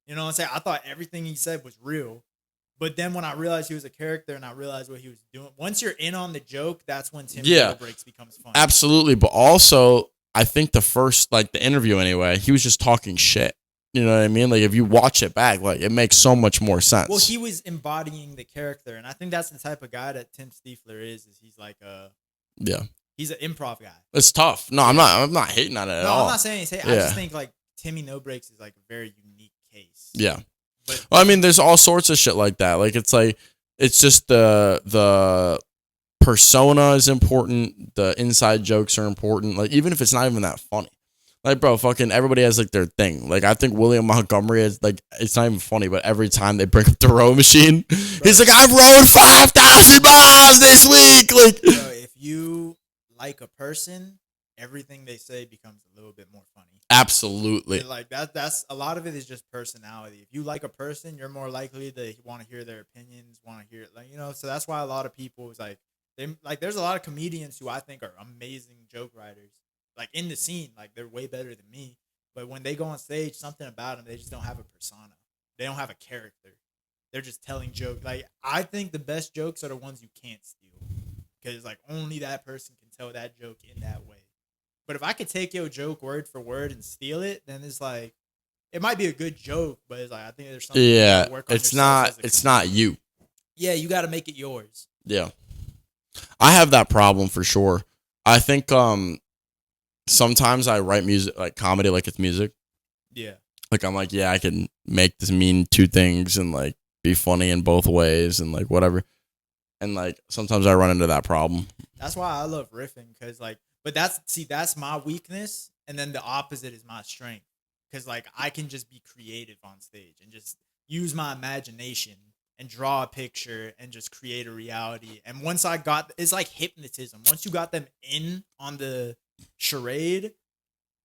You know what I'm saying? I thought everything he said was real. But then when I realized he was a character and I realized what he was doing, once you're in on the joke, that's when Timmy No Breaks becomes fun. Absolutely. But also, I think the interview anyway, he was just talking shit. You know what I mean? Like if you watch it back, like it makes so much more sense. Well, he was embodying the character, and I think that's the type of guy that Tim Stiefler is he's like he's an improv guy. It's tough. No, I'm not hating on it at all. I'm not saying he's hating. I just think like Timmy No Breaks is like a very unique case. Yeah. But well, I mean, there's all sorts of shit like that. Like it's just the persona is important. The inside jokes are important. Like even if it's not even that funny. Like, bro, fucking everybody has, like, their thing. Like, I think William Montgomery is, like, it's not even funny, but every time they bring up the row machine, he's like, I've rowed 5,000 miles this week. Like, bro, if you like a person, everything they say becomes a little bit more funny. Absolutely. And, like, that's a lot of it is just personality. If you like a person, you're more likely to want to hear their opinions, want to hear, like, you know, so that's why a lot of people is, like, there's a lot of comedians who I think are amazing joke writers. Like in the scene, like they're way better than me. But when they go on stage, something about them, they just don't have a persona. They don't have a character. They're just telling jokes. Like I think the best jokes are the ones you can't steal, because like only that person can tell that joke in that way. But if I could take your joke word for word and steal it, then it's like it might be a good joke, but it's like I think there's something. Yeah, work on it's not you. Yeah, you got to make it yours. Yeah, I have that problem for sure. I think sometimes I write music, like comedy, like it's music. Yeah. Like I'm like, yeah, I can make this mean 2 things and like be funny in both ways and like whatever. And like sometimes I run into that problem. That's why I love riffing, because like, but that's my weakness, and then the opposite is my strength, because like I can just be creative on stage and just use my imagination and draw a picture and just create a reality. And once it's like hypnotism. Once you got them in on the charade,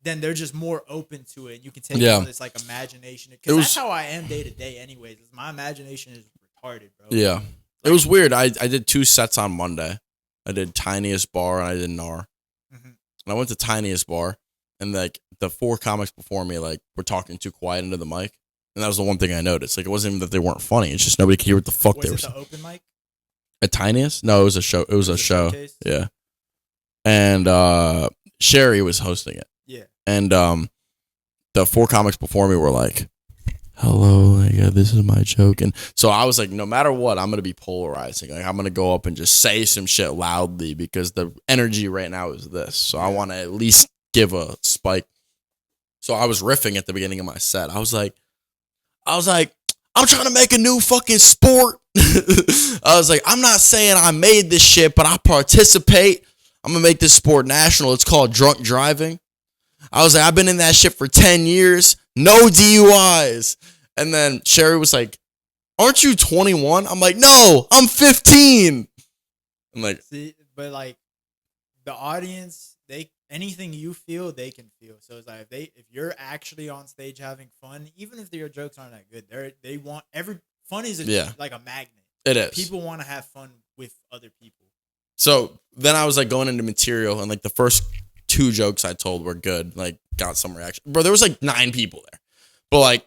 then they're just more open to it. You can take all this like imagination, because that's how I am day to day anyways. My imagination is retarded, bro. Yeah. Like, it was weird. I did 2 sets on Monday. I did Tiniest Bar and I did NAR. Mm-hmm. And I went to Tiniest Bar, and like the 4 comics before me like were talking too quiet into the mic. And that was the one thing I noticed. Like, it wasn't even that they weren't funny. It's just nobody could hear what the fuck they were saying. Was it the open mic? At Tiniest? No, it was a show. It was a show. Showcase? Yeah. And Sherry was hosting it. Yeah. And the 4 comics before me were like, hello, like, this is my joke. And so I was like, no matter what, I'm going to be polarizing. Like, I'm going to go up and just say some shit loudly, because the energy right now is this. So I want to at least give a spike. So I was riffing at the beginning of my set. I was like, I'm trying to make a new fucking sport. I was like, I'm not saying I made this shit, but I participate. I'm going to make this sport national. It's called drunk driving. I was like, I've been in that shit for 10 years. No DUIs. And then Sherry was like, aren't you 21? I'm like, no, I'm 15. I'm like, see, but like the audience, anything you feel, they can feel. So it's like if you're actually on stage having fun, even if your jokes aren't that good, they want fun is like a magnet. It is. People want to have fun with other people. So then I was like going into material, and like the first 2 jokes I told were good, like got some reaction. Bro, there was like 9 people there. But like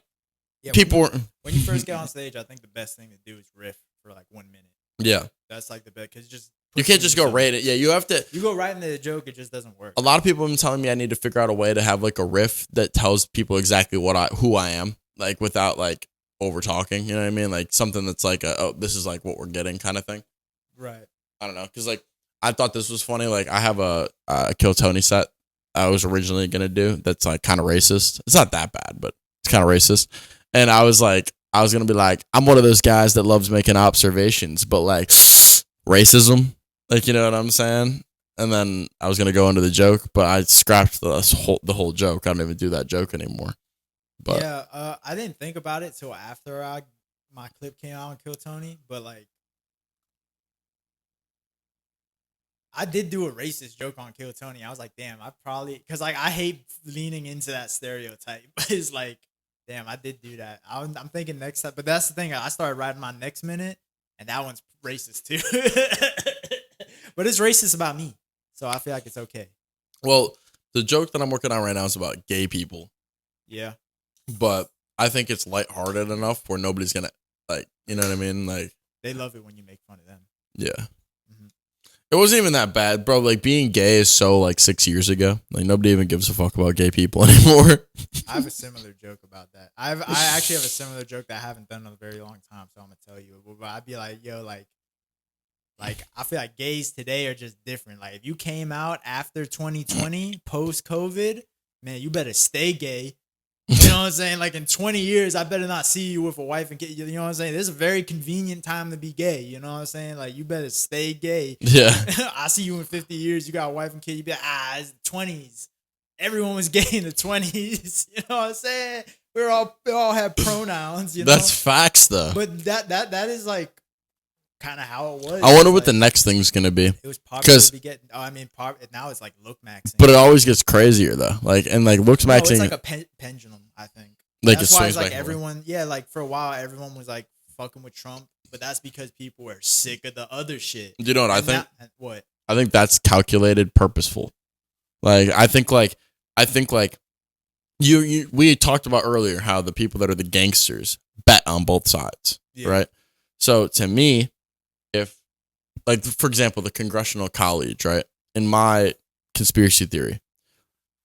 people were when you first get on stage, I think the best thing to do is riff for like 1 minute. Yeah. That's like the best, because you can't just go rate it. Yeah, you have to. You go right into the joke, it just doesn't work. A lot of people have been telling me I need to figure out a way to have like a riff that tells people exactly who I am, like without like over talking. You know what I mean? Like something that's like this is like what we're getting kind of thing. Right. I don't know, because like I thought this was funny. Like I have a Kill Tony set I was originally gonna do that's like kind of racist. It's not that bad, but it's kind of racist. And I was gonna be like, I'm one of those guys that loves making observations, but like racism. Like, you know what I'm saying? And then I was gonna go into the joke, but I scrapped the whole joke. I don't even do that joke anymore. But yeah, I didn't think about it till after my clip came out on Kill Tony, but like I did do a racist joke on Kill Tony. I was like, damn, because like I hate leaning into that stereotype. But it's like, damn, I did do that. I'm thinking next time, but that's the thing. I started writing my next minute, and that one's racist too. But it's racist about me, so I feel like it's okay. Well, the joke that I'm working on right now is about gay people. Yeah, but I think it's lighthearted enough where nobody's gonna like, you know what I mean? Like they love it when you make fun of them. Yeah. Mm-hmm. It wasn't even that bad, bro. Like being gay is so like 6 years ago. Like nobody even gives a fuck about gay people anymore. I have a similar joke about that. I actually have a similar joke that I haven't done in a very long time, so I'm gonna tell you. But I'd be like, yo, like I feel like gays today are just different. Like if you came out after 2020, post COVID, man, you better stay gay. You know what I'm saying? Like in 20 years, I better not see you with a wife and kid. You know what I'm saying? This is a very convenient time to be gay. You know what I'm saying? Like you better stay gay. Yeah. I see you in 50 years. You got a wife and kid. You be like, it's the 20s. Everyone was gay in the 20s. You know what I'm saying? We all had pronouns. You know? That's facts, though. But that is like kind of how it was. I wonder what like, the next thing's gonna be. It was popular to be getting. Now it's like look maxing. But it always gets crazier though. Like looks maxing. It's like a pendulum, I think. Like that's it why swings it's like back everyone. Yeah, like for a while, everyone was like fucking with Trump, but that's because people were sick of the other shit. You know what I think? What? I think that's calculated, purposeful. Like I think we talked about earlier how the people that are the gangsters bet on both sides, right? So to me, if like for example the Congressional College, right? In my conspiracy theory,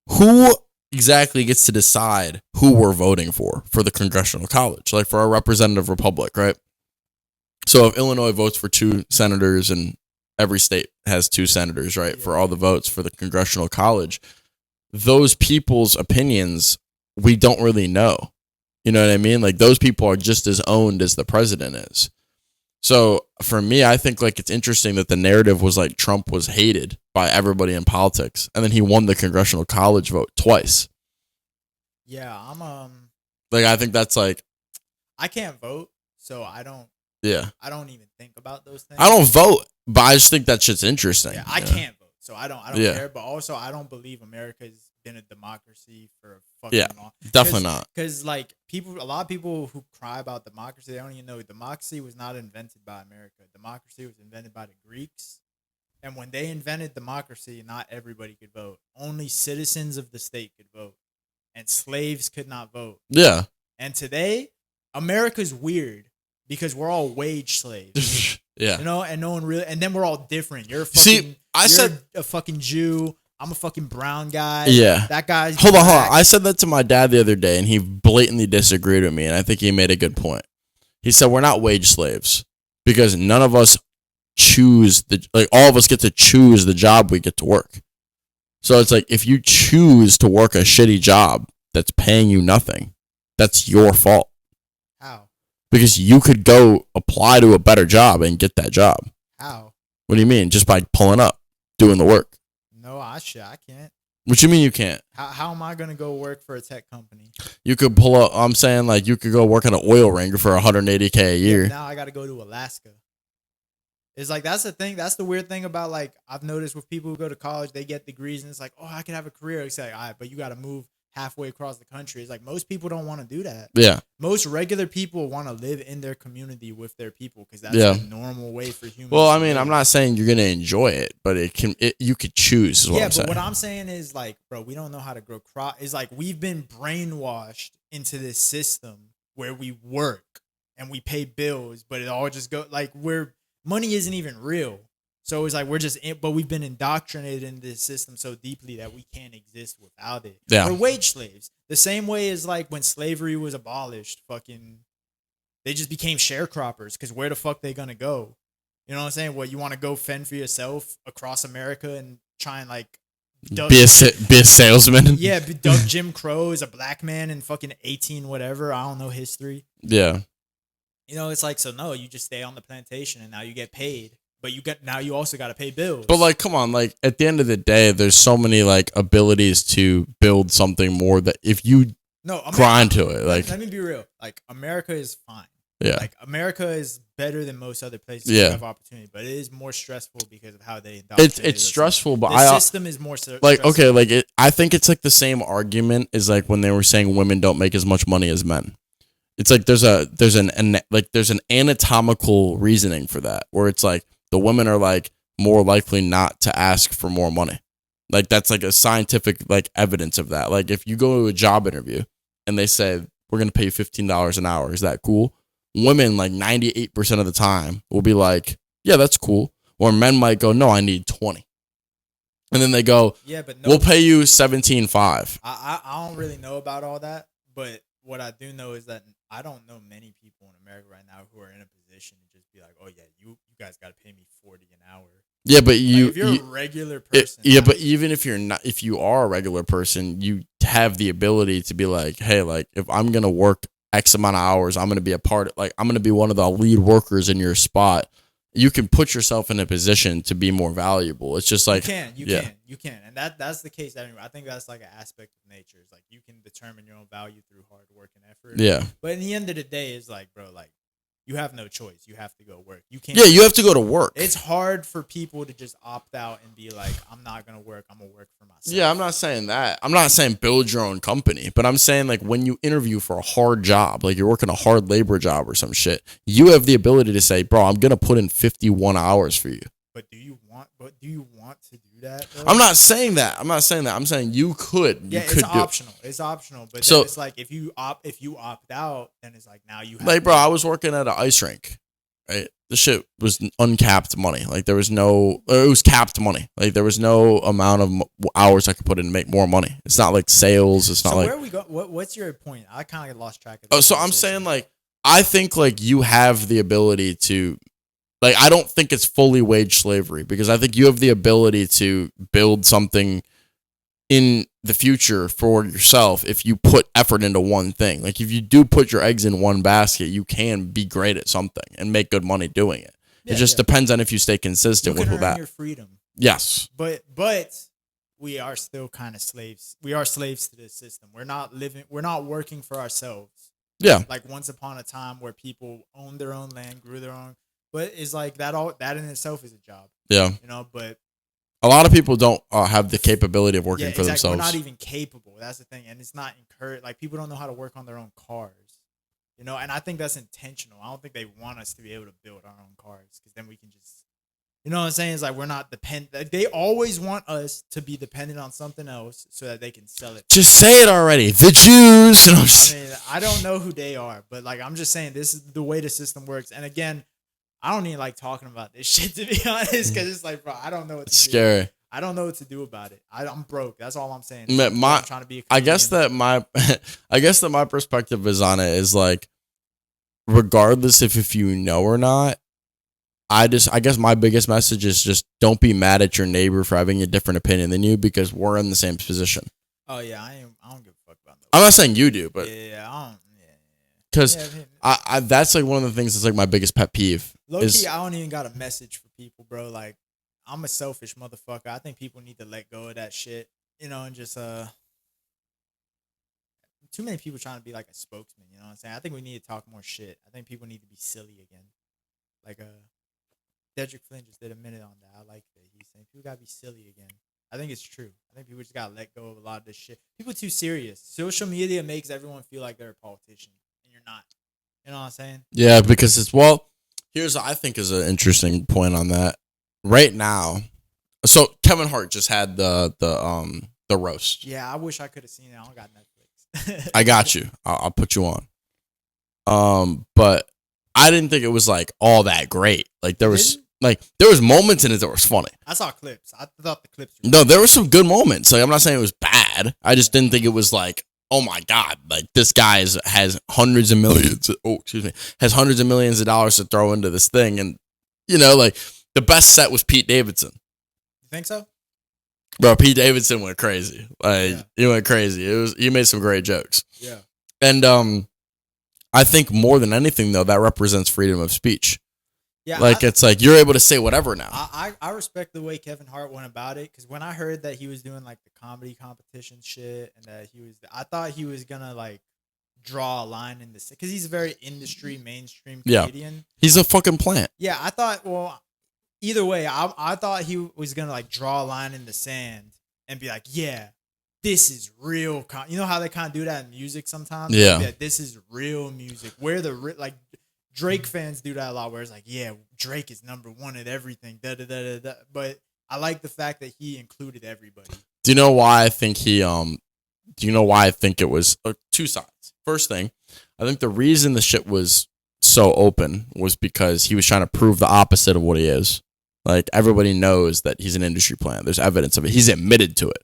who exactly gets to decide who we're voting for the Congressional College, like for our representative republic, right? So if Illinois votes for 2 senators and every state has 2 senators, right? For all the votes for the Congressional College, those people's opinions, we don't really know. You know what I mean? Like those people are just as owned as the president is. So for me, I think like it's interesting that the narrative was like Trump was hated by everybody in politics, and then he won the congressional college vote twice. Yeah, I'm Like I think that's like, I can't vote, so I don't even think about those things. I don't vote, but I just think that shit's interesting. Yeah, I can't vote, so I don't Yeah. care. But also, I don't believe America's been a democracy for a fucking long. Definitely not. Because like a lot of people who cry about democracy, they don't even know democracy was not invented by America. Democracy was invented by the Greeks, and when they invented democracy, not everybody could vote. Only citizens of the state could vote, and slaves could not vote. Yeah. And today, America's weird because we're all wage slaves. Yeah. You know, and no one really, and then we're all different. You're a See, fucking, I said a fucking Jew. I'm a fucking brown guy. Yeah. That guy's Hold on. black. I said that to my dad the other day, and he blatantly disagreed with me, and I think he made a good point. He said we're not wage slaves because none of us choose all of us get to choose the job we get to work. So it's like if you choose to work a shitty job that's paying you nothing, that's your fault. How? Because you could go apply to a better job and get that job. How? What do you mean? Just by pulling up, doing the work. No, I can't. What you mean you can't? How am I gonna go work for a tech company? You could pull up. I'm saying like you could go work on an oil ring for $180K a year. Yeah, now I got to go to Alaska. It's like that's the thing. That's the weird thing about like I've noticed with people who go to college, they get degrees and it's like, oh, I could have a career. It's like, all right, but you got to move halfway across the country. It's like most people don't want to do that. Yeah. Most regular people want to live in their community with their people because that's Yeah. the normal way for humans. Well, I to mean, live. I'm not saying you're gonna enjoy it, but you could choose. Is what Yeah, I'm but saying. what I'm saying is like, bro, we don't know how to grow crop. It's like we've been brainwashed into this system where we work and we pay bills, but it all just go like money isn't even real. So it's like but we've been indoctrinated into this system so deeply that we can't exist without it. Yeah. We're wage slaves. The same way as like when slavery was abolished, they just became sharecroppers because where the fuck they gonna go? You know what I'm saying? What, you want to go fend for yourself across America and try and like be a salesman. yeah, Doug Jim Crow is a black man in fucking 18 whatever. I don't know history. Yeah. You know, it's like, so no, you just stay on the plantation and now you get paid. But you also got to pay bills. But like, come on, like at the end of the day, there's so many like abilities to build something more that if you grind to it, like let me be real. Like America is fine. Yeah. Like America is better than most other places Yeah. to have opportunity, but it is more stressful because of how they indoctrinate it's us. stressful, but the system is more like stressful. okay, like I think it's like the same argument as like when they were saying women don't make as much money as men. It's like there's an anatomical reasoning for that where it's like the women are like more likely not to ask for more money. Like that's like a scientific like evidence of that. Like if you go to a job interview and they say we're gonna pay you $15 an hour, is that cool? Women like 98% of the time will be like, yeah, that's cool. Or men might go, no, I need 20. And then they go, yeah, but no, we'll pay you $17.5. I don't really know about all that, but what I do know is that I don't know many people in America right now who are in a position to just be like, oh yeah, you guys got to pay me $40 an hour. Yeah, but Like, if you're a regular person, but even if if you are a regular person, you have the ability to be like, hey, like if I'm gonna work X amount of hours, I'm gonna be I'm gonna be one of the lead workers in your spot. You can put yourself in a position to be more valuable. It's just like you can, and that's the case. Anyway, I think that's like an aspect of nature. It's like you can determine your own value through hard work and effort. Yeah, but in the end of the day, it's like, bro, like you have no choice. You have to go work. You can't. Yeah, you have to go to work. It's hard for people to just opt out and be like, I'm not gonna work. I'm gonna work for myself. Yeah, I'm not saying that. I'm not saying build your own company, but I'm saying like when you interview for a hard job, like you're working a hard labor job or some shit, you have the ability to say, bro, I'm gonna put in 51 hours for you. But do you want to do that? Though? I'm not saying that. I'm saying you could. Yeah, it's optional. It's optional. But so then it's like if you opt out, then it's like now you have like, bro, I was working at an ice rink. Right, the shit was uncapped money. Like there was it was capped money. Like there was no amount of hours I could put in to make more money. It's not like sales. It's not like. Where we go? What's your point? I kind of lost track of. Oh, so I'm saying like I think like you have the ability to. Like, I don't think it's fully wage slavery because I think you have the ability to build something in the future for yourself if you put effort into one thing. Like if you do put your eggs in one basket, you can be great at something and make good money doing it. Yeah, it just depends on if you stay consistent you can with earn that. your freedom. Yes. But we are still kind of slaves. We are slaves to this system. We're not working for ourselves. Yeah. Like once upon a time where people owned their own land, grew their own, but it's like that in itself is a job. Yeah. You know, but a lot of people don't have the capability of working for themselves. We're not even capable. That's the thing. And it's not encouraged. Like people don't know how to work on their own cars. You know, and I think that's intentional. I don't think they want us to be able to build our own cars because then we can just, you know what I'm saying? It's like we're not dependent. They always want us to be dependent on something else so that they can sell it. Just say it already. The Jews. I mean, I don't know who they are, but like I'm just saying this is the way the system works. And again, I don't even like talking about this shit to be honest, because it's like, bro, I don't know what to do. Scary. I don't know what to do about it. I'm broke. That's all I'm saying. I'm trying to be. I guess that my perspective is on it is like, regardless if you know or not, I guess my biggest message is just don't be mad at your neighbor for having a different opinion than you because we're in the same position. Oh yeah, I don't give a fuck about that. I'm not saying you do, but yeah, because I that's like one of the things that's like my biggest pet peeve. Low key, I don't even got a message for people, bro. Like, I'm a selfish motherfucker. I think people need to let go of that shit, you know, and just too many people trying to be like a spokesman. You know what I'm saying? I think we need to talk more shit. I think people need to be silly again. Like Dedrick Flynn just did a minute on that. I like that. He's saying people gotta be silly again. I think it's true. I think people just gotta let go of a lot of this shit. People too serious. Social media makes everyone feel like they're a politician, and you're not. You know what I'm saying? Yeah, because here's what I think is an interesting point on that. Right now, so Kevin Hart just had the roast. Yeah, I wish I could have seen it. I don't got Netflix. I got you. I'll put you on. But I didn't think it was like all that great. Like there was moments in it that was funny. I saw clips. I thought the clips No, there were some good moments. Like I'm not saying it was bad. I just didn't think it was like, oh my God, like this guy has hundreds of millions. Has hundreds of millions of dollars to throw into this thing, and you know, like the best set was Pete Davidson. You think so? Bro, Pete Davidson went crazy. He went crazy. He made some great jokes. Yeah. And I think more than anything though, that represents freedom of speech. Yeah. Like it's like you're able to say whatever now. I respect the way Kevin Hart went about it because when I heard that he was doing like the comedy competition shit and that I thought he was gonna like draw a line in this because he's a very industry mainstream comedian. Yeah. He's a fucking plant. Yeah, I thought. Well, either way, I thought he was gonna like draw a line in the sand and be like, yeah, this is real. You know how they kind of do that in music sometimes. Yeah. This is real music. Where like. Drake fans do that a lot where it's like, yeah, Drake is number one at everything. Da, da, da, da, da. But I like the fact that he included everybody. Do you know why I think it was two sides? First thing, I think the reason the shit was so open was because he was trying to prove the opposite of what he is. Like everybody knows that he's an industry plant. There's evidence of it. He's admitted to it.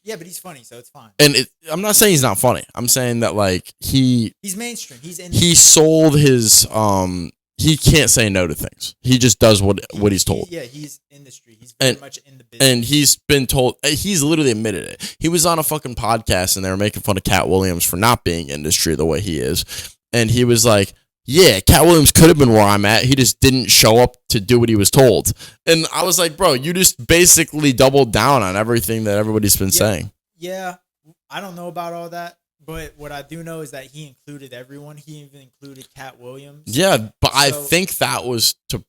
Yeah, but he's funny, so it's fine. And I'm not saying he's not funny. I'm saying that like he's mainstream. He sold his he can't say no to things. He just does what he's told. He's industry. He's very much in the business. And he's been told. He's literally admitted it. He was on a fucking podcast and they were making fun of Cat Williams for not being industry the way he is, and he was like, yeah, Cat Williams could have been where I'm at. He just didn't show up to do what he was told. And I was like, bro, you just basically doubled down on everything that everybody's been saying. Yeah, I don't know about all that, but what I do know is that he included everyone. He even included Cat Williams. Yeah, but I think that was to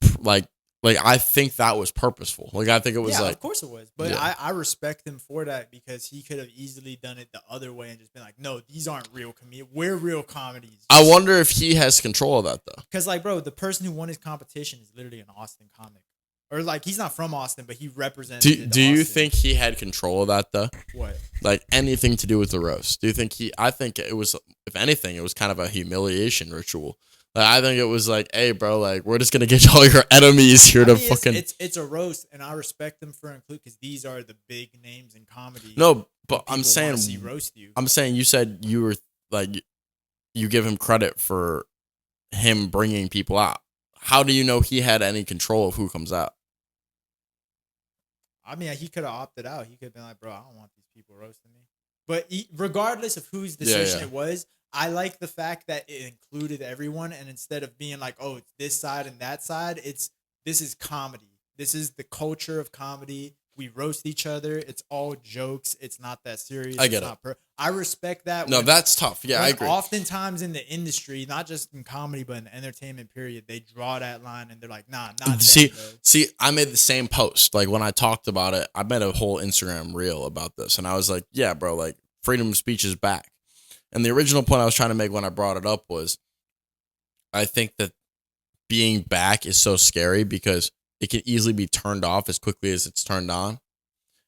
I think that was purposeful. Like I think it was of course it was. But yeah. I respect him for that because he could have easily done it the other way and just been like, no, these aren't real comedy. We're real comedies. I wonder if he has control of that though. Because like, bro, the person who won his competition is literally an Austin comic. Or like he's not from Austin, but he represents. Do you think he had control of that though? What? Like anything to do with the roast? Do you think I think it was, if anything, it was kind of a humiliation ritual. Like, I think it was like, hey, bro, like we're just gonna get all your enemies here fucking. It's a roast, and I respect them for include because these are the big names in comedy. No, but I'm saying roast you. I'm saying you said you were like you give him credit for him bringing people out. How do you know he had any control of who comes out? I mean, he could have opted out. He could have been like, bro, I don't want these people roasting me. But regardless of whose decision yeah. it was, I like the fact that it included everyone, and instead of being like, oh, it's this side and that side, this is comedy. This is the culture of comedy. We roast each other. It's all jokes. It's not that serious. I get it's it. Not I respect that. No, that's tough. Yeah, I agree. Oftentimes in the industry, not just in comedy, but in the entertainment period, they draw that line and they're like, nah, not See, them, though. see, I made the same post. Like when I talked about it, I made a whole Instagram reel about this, and I was like, yeah, bro, like freedom of speech is back. And the original point I was trying to make when I brought it up was, I think that being back is so scary because it can easily be turned off as quickly as it's turned on.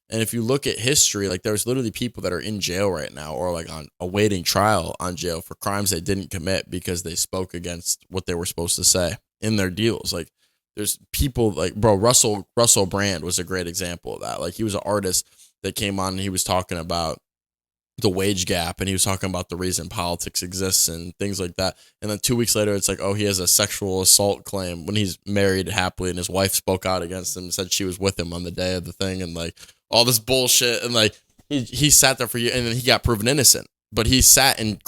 And if you look at history, like there's literally people that are in jail right now or like on awaiting trial on jail for crimes they didn't commit because they spoke against what they were supposed to say in their deals. Like there's people like, bro, Russell Brand was a great example of that. Like he was an artist that came on and he was talking about the wage gap and he was talking about the reason politics exists and things like that. And then 2 weeks later, it's like, oh, he has a sexual assault claim when he's married happily and his wife spoke out against him and said she was with him on the day of the thing and like all this bullshit. And like he sat there for you and then he got proven innocent, but he sat in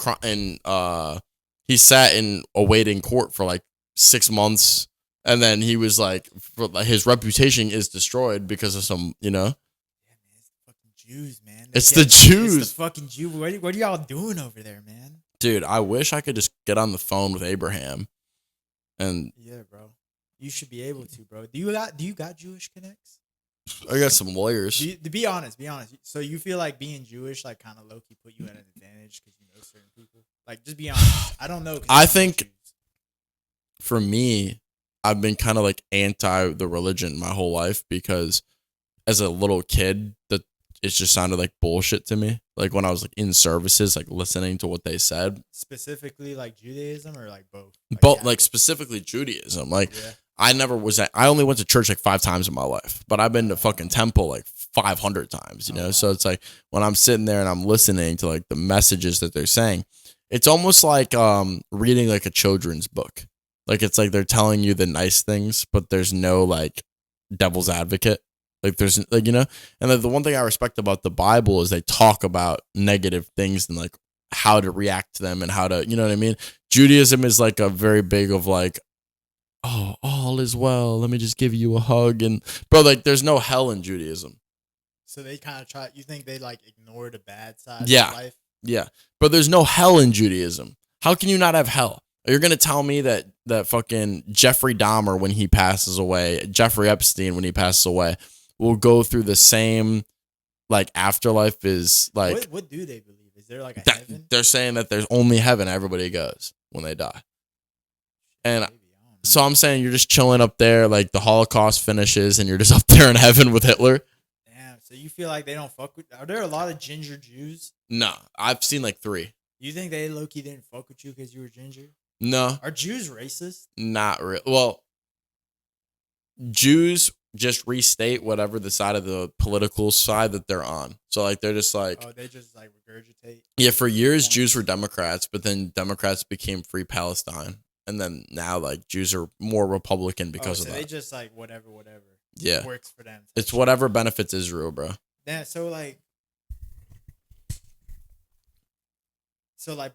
awaiting court for like 6 months. And then he was like, his reputation is destroyed because of some, you know, Jews, man. It's the Jews. It's the fucking Jew. What are y'all doing over there, man? Dude, I wish I could just get on the phone with Abraham. And yeah, bro. You should be able to, bro. Do you got Jewish connects? I got some lawyers. To be honest. So you feel like being Jewish, like kind of low key put you at an advantage because you know certain people? Like, just be honest. I don't know. I think for me, I've been kind of like anti the religion my whole life because as a little kid, it just sounded like bullshit to me. Like when I was like in services, like listening to what they said. Specifically like Judaism or like both? Like specifically Judaism. Like I only went to church like 5 times in my life, but I've been to fucking temple like 500 times, you know? Wow. So it's like when I'm sitting there and I'm listening to like the messages that they're saying, it's almost like reading like a children's book. Like it's like they're telling you the nice things, but there's no like devil's advocate. Like there's like, you know, and the one thing I respect about the Bible is they talk about negative things and like how to react to them and how to, you know what I mean? Judaism is like a very big of like, oh, all is well. Let me just give you a hug. And bro, like there's no hell in Judaism. So they kind of you think they like ignore the bad side of life? Yeah. But there's no hell in Judaism. How can you not have hell? You're going to tell me that fucking Jeffrey Dahmer, when he passes away, Jeffrey Epstein, when he passes away, will go through the same like afterlife is like what do they believe? Is there like a heaven? They're saying that there's only heaven. Everybody goes when they die. And so I'm saying you're just chilling up there like the Holocaust finishes and you're just up there in heaven with Hitler. Damn. So you feel like they don't fuck with? Are there a lot of ginger Jews? No, I've seen like 3. You think they low-key didn't fuck with you because you were ginger? No. Are Jews racist? Not real. Well, Jews just restate whatever the side of the political side that they're on. So like they're just like, oh, they just like regurgitate. Yeah, for years Jews were Democrats, but then Democrats became Free Palestine, and then now like Jews are more Republican because of that. They just like whatever. Yeah, works for them. It's whatever benefits Israel, bro. Yeah. So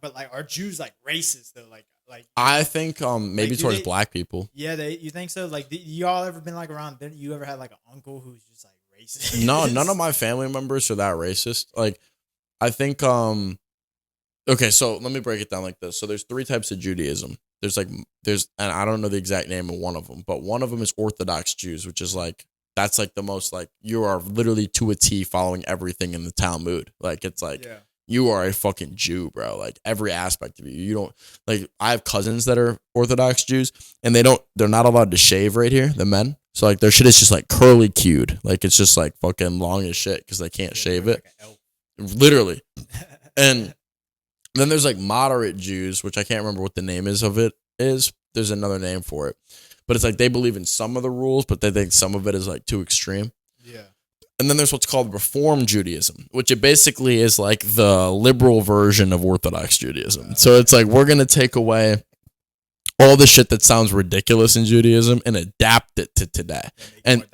but like are Jews like racist though? Like I think maybe like, towards black people. Yeah, you think so? Like, y'all ever been like around? You ever had like an uncle who's just like racist? No, none of my family members are that racist. Like, I think okay, so let me break it down like this. So there's 3 types of Judaism. And I don't know the exact name of one of them, but one of them is Orthodox Jews, which is like that's like the most like you are literally to a T following everything in the Talmud. Like it's like. Yeah. You are a fucking Jew, bro. Like every aspect of you. You don't like I have cousins that are Orthodox Jews and they're not allowed to shave right here, the men. So like their shit is just like curly cued. Like it's just like fucking long as shit because they can't shave it. Literally. And then there's like moderate Jews, which I can't remember what the name is. There's another name for it. But it's like they believe in some of the rules, but they think some of it is like too extreme. Yeah. And then there's what's called Reform Judaism, which it basically is like the liberal version of Orthodox Judaism. So it's like we're going to take away all the shit that sounds ridiculous in Judaism and adapt it to today. And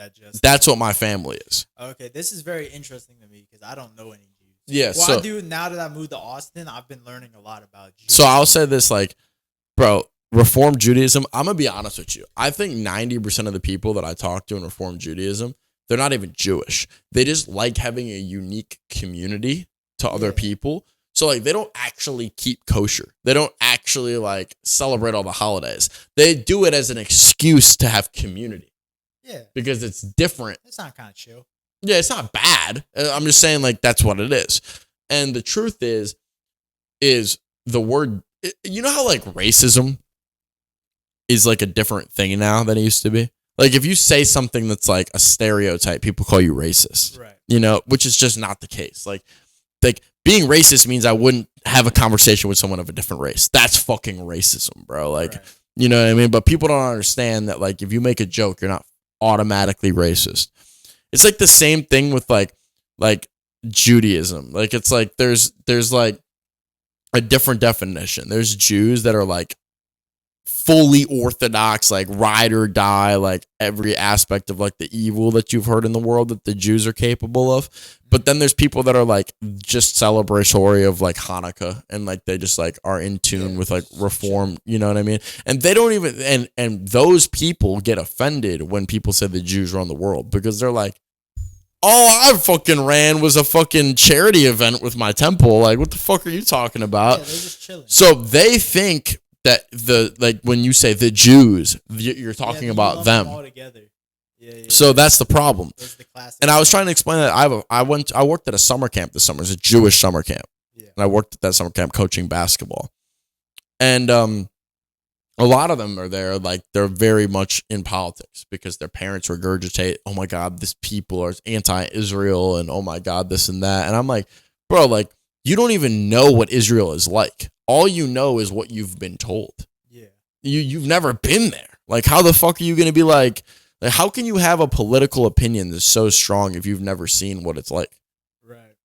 that's what my family is. Okay, this is very interesting to me because I don't know any Jews. Yeah. Well, So I do now that I moved to Austin. I've been learning a lot about Judaism. So I'll say this, like, bro, Reform Judaism, I'm going to be honest with you. I think 90% of the people that I talk to in Reform Judaism, they're not even Jewish. They just like having a unique community to other people. So, like, they don't actually keep kosher. They don't actually, like, celebrate all the holidays. They do it as an excuse to have community. Yeah. Because it's different. It sounds kind of chill. Yeah, it's not bad. I'm just saying, like, that's what it is. And the truth is the word, you know how, like, racism is, like, a different thing now than it used to be? Like, if you say something that's, like, a stereotype, people call you racist. Right. You know, which is just not the case. Like being racist means I wouldn't have a conversation with someone of a different race. That's fucking racism, bro. Like, you know what I mean? But people don't understand that, like, if you make a joke, you're not automatically racist. It's like the same thing with like Judaism. Like, it's like there's like a different definition. There's Jews that are like fully orthodox, like ride or die, like every aspect of like the evil that you've heard in the world that the Jews are capable of. But then there's people that are like just celebratory of like Hanukkah, and like they just like are in tune with like reform, you know what I mean? And they don't even and those people get offended when people say the Jews run the world, because they're like, all I fucking ran was a fucking charity event with my temple. Like, what the fuck are you talking about? Yeah, they're just chilling. So they think that when you say the Jews, you're talking about them. All together. Yeah. So that's the problem. It's the classic. And I was trying to explain that I worked at a summer camp this summer. It's a Jewish summer camp. Yeah. And I worked at that summer camp coaching basketball. And a lot of them are there, like, they're very much in politics because their parents regurgitate, oh my God, this people are anti-Israel, and oh my God, this and that. And I'm like, bro, like, you don't even know what Israel is like. All you know is what you've been told. Yeah. You've never been there. Like, how the fuck are you going to be like, how can you have a political opinion that's so strong if you've never seen what it's like? Right.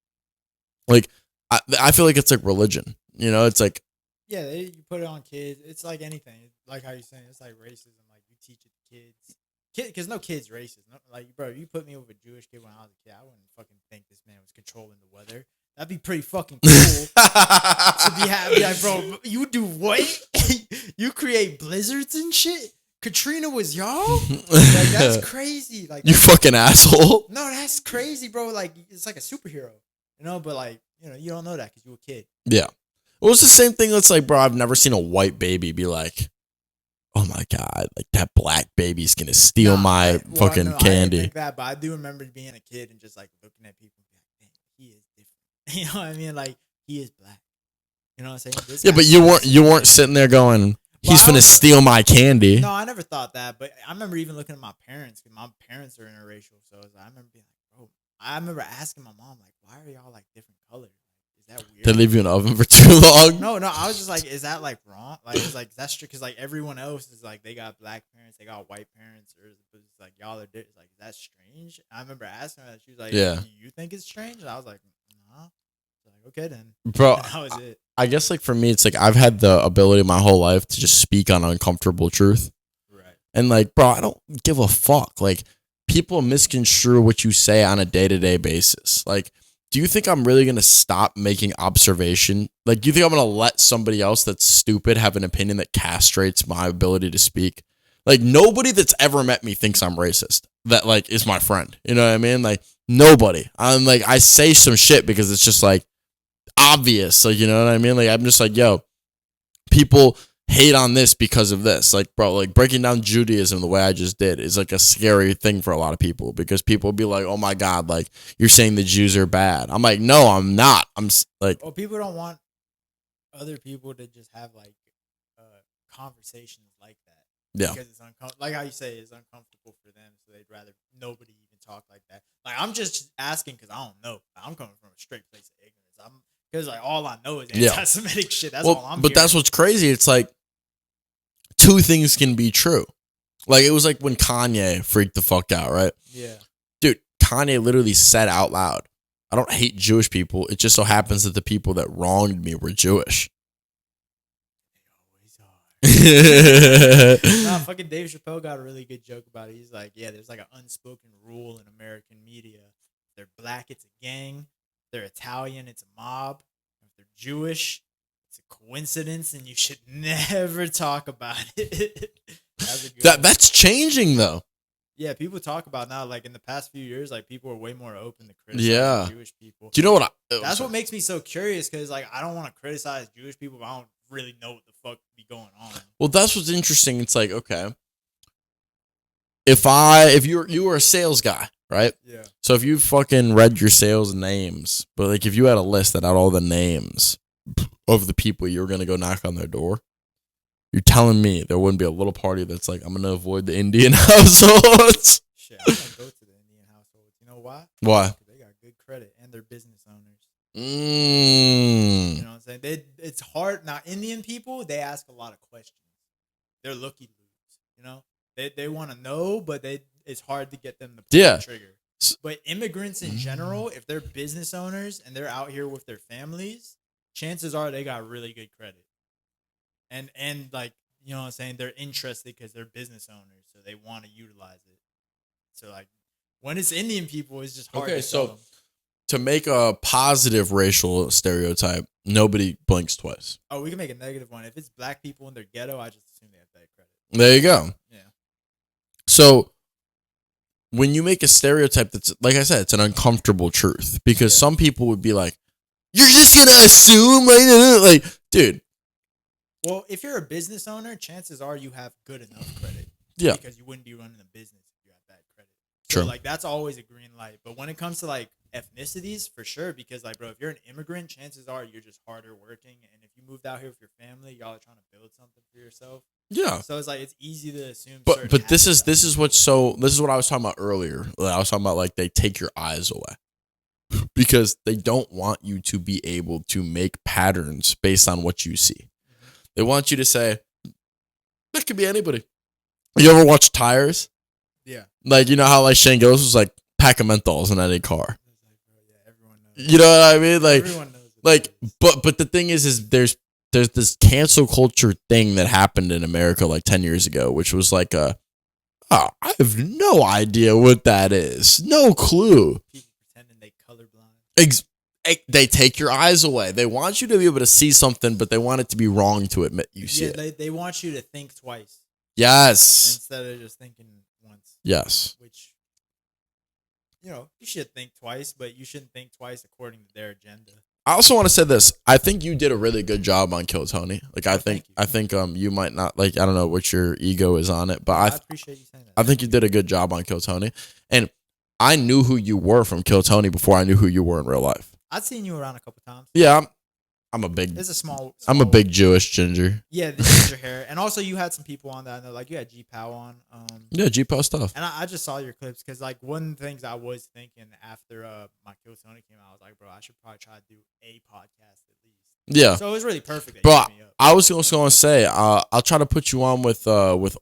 Like, I feel like it's like religion. You know, it's like, yeah, you put it on kids. It's like anything. Like how you're saying, it's like racism. Like, you teach it to kids. Because no kid's racist. No, like, bro, you put me with a Jewish kid when I was a kid, I wouldn't fucking think this man was controlling the weather. That'd be pretty fucking cool to be happy. Like, bro, you do what? You create blizzards and shit? Katrina was y'all? Like, that's crazy. Like, you fucking asshole. No, that's crazy, bro. Like, it's like a superhero. You know, but like, you know, you don't know that because you're a kid. Yeah. Well, it's the same thing. That's like, bro, I've never seen a white baby be like, oh my God, like that black baby's gonna steal my fucking candy. I didn't think that, but I do remember being a kid and just like looking at people and be like, man, he is different. You know what I mean? Like, he is black. You know what I'm saying? Yeah, but you weren't sitting there going, he's gonna steal my candy. No, I never thought that, but I remember even looking at my parents, because my parents are interracial. So I remember being like, bro, I remember asking my mom, like, why are y'all like different colors? Is that weird? They leave you in the oven for too long? No, I was just like, is that like wrong? Like, it's like, that's true, because like everyone else is like, they got black parents, they got white parents, or it's like, y'all are different. It's like, is that strange? I remember asking her that. She was like, yeah. Do you think it's strange? And I was like, nah. Like, okay then, bro. And that was it. I guess like for me, it's like I've had the ability my whole life to just speak on uncomfortable truth, right? And like, bro, I don't give a fuck. Like, people misconstrue what you say on a day-to-day basis. Like, do you think I'm really gonna stop making observation? Like, do you think I'm gonna let somebody else that's stupid have an opinion that castrates my ability to speak? Like, nobody that's ever met me thinks I'm racist. That like is my friend. You know what I mean? Like, nobody. I'm like, I say some shit because it's just like obvious. Like, you know what I mean? Like, I'm just like, yo, people hate on this because of this. Like, bro, like breaking down Judaism the way I just did is like a scary thing for a lot of people, because people be like, oh my God, like you're saying the Jews are bad. I'm like, no, I'm not. I'm like, well, people don't want other people to just have like conversations like that. Yeah. Because it's uncomfortable. Like how you say, it's uncomfortable for them, so they'd rather nobody even talk like that. Like, I'm just asking because I don't know. I'm coming from a straight place of ignorance. Because like all I know is anti-Semitic shit. That's all I'm. But that's what's crazy. It's like two things can be true. Like, it was like when Kanye freaked the fuck out, right? Yeah. Dude, Kanye literally said out loud, I don't hate Jewish people. It just so happens that the people that wronged me were Jewish. They always are. Nah, fucking Dave Chappelle got a really good joke about it. He's like, yeah, there's like an unspoken rule in American media. If they're black, it's a gang. they're Italian, it's a mob. If they're Jewish, it's a coincidence, and you should never talk about it. That's changing though. Yeah, people talk about now, like in the past few years, like people are way more open to criticizing Jewish people. Do you know what? That's what makes me so curious, because like I don't want to criticize Jewish people, but I don't really know what the fuck be going on. Well, that's what's interesting. It's like, okay, if you were a sales guy, right? Yeah. So if you fucking read your sales names, but like if you had a list that had all the names of the people you were gonna go knock on their door, you're telling me there wouldn't be a little party that's like, I'm gonna avoid the Indian households. Shit, I'm gonna go to the Indian households. You know why? Why? Because they got good credit and they're business owners. Mm. You know what I'm saying? It's hard now. Indian people, they ask a lot of questions. They're looky loos. You know, they want to know, but it's hard to get them to pull the trigger. But immigrants in general, if they're business owners and they're out here with their families, chances are they got really good credit. And like, you know what I'm saying, they're interested because they're business owners, so they want to utilize it. So like, when it's Indian people, it's just hard. Okay, to so tell them. To make a positive racial stereotype, nobody blinks twice. Oh, we can make a negative one. If it's black people in their ghetto, I just assume they have bad credit. There you go. Yeah. So when you make a stereotype that's, like I said, it's an uncomfortable truth, because some people would be like, you're just gonna assume, like, dude. Well, if you're a business owner, chances are you have good enough credit. Yeah. Because you wouldn't be running a business if you have bad credit. True. So, like, that's always a green light. But when it comes to, like, ethnicities, for sure, because, like, bro, if you're an immigrant, chances are you're just harder working. And if you moved out here with your family, y'all are trying to build something for yourself. Yeah. So it's like, it's easy to assume. But this is what I was talking about earlier. I was talking about, like, they take your eyes away because they don't want you to be able to make patterns based on what you see. They want you to say, that could be anybody. You ever watch Tires? Yeah. Like, you know how like Shane Gillis was like, pack of menthols in any car. Yeah, everyone knows. You know what I mean? Like, everyone knows like, but the thing is there's this cancel culture thing that happened in America like 10 years ago, which was like I have no idea what that is. No clue. People pretending they colorblind. They take your eyes away. They want you to be able to see something, but they want it to be wrong to admit you see it. They want you to think twice. Yes. Instead of just thinking once. Yes. Which, you know, you should think twice, but you shouldn't think twice according to their agenda. I also want to say this. I think you did a really good job on Kill Tony. Like, I think you might not, like, I don't know what your ego is on it, but I appreciate you saying that. I think you did a good job on Kill Tony. And I knew who you were from Kill Tony before I knew who you were in real life. I've seen you around a couple times. Yeah, I'm a big. It's a small. I'm a big Jewish ginger. Yeah, the ginger hair, and also you had some people on that. I know, like you had G Pow on. Yeah, G Pow stuff. And I just saw your clips because, like, one of the things I was thinking after my Kill Tony came out, I was like, bro, I should probably try to do a podcast at least. Yeah. So it was really perfect. That Bro, you hit me up. I was also going to say, I'll try to put you on with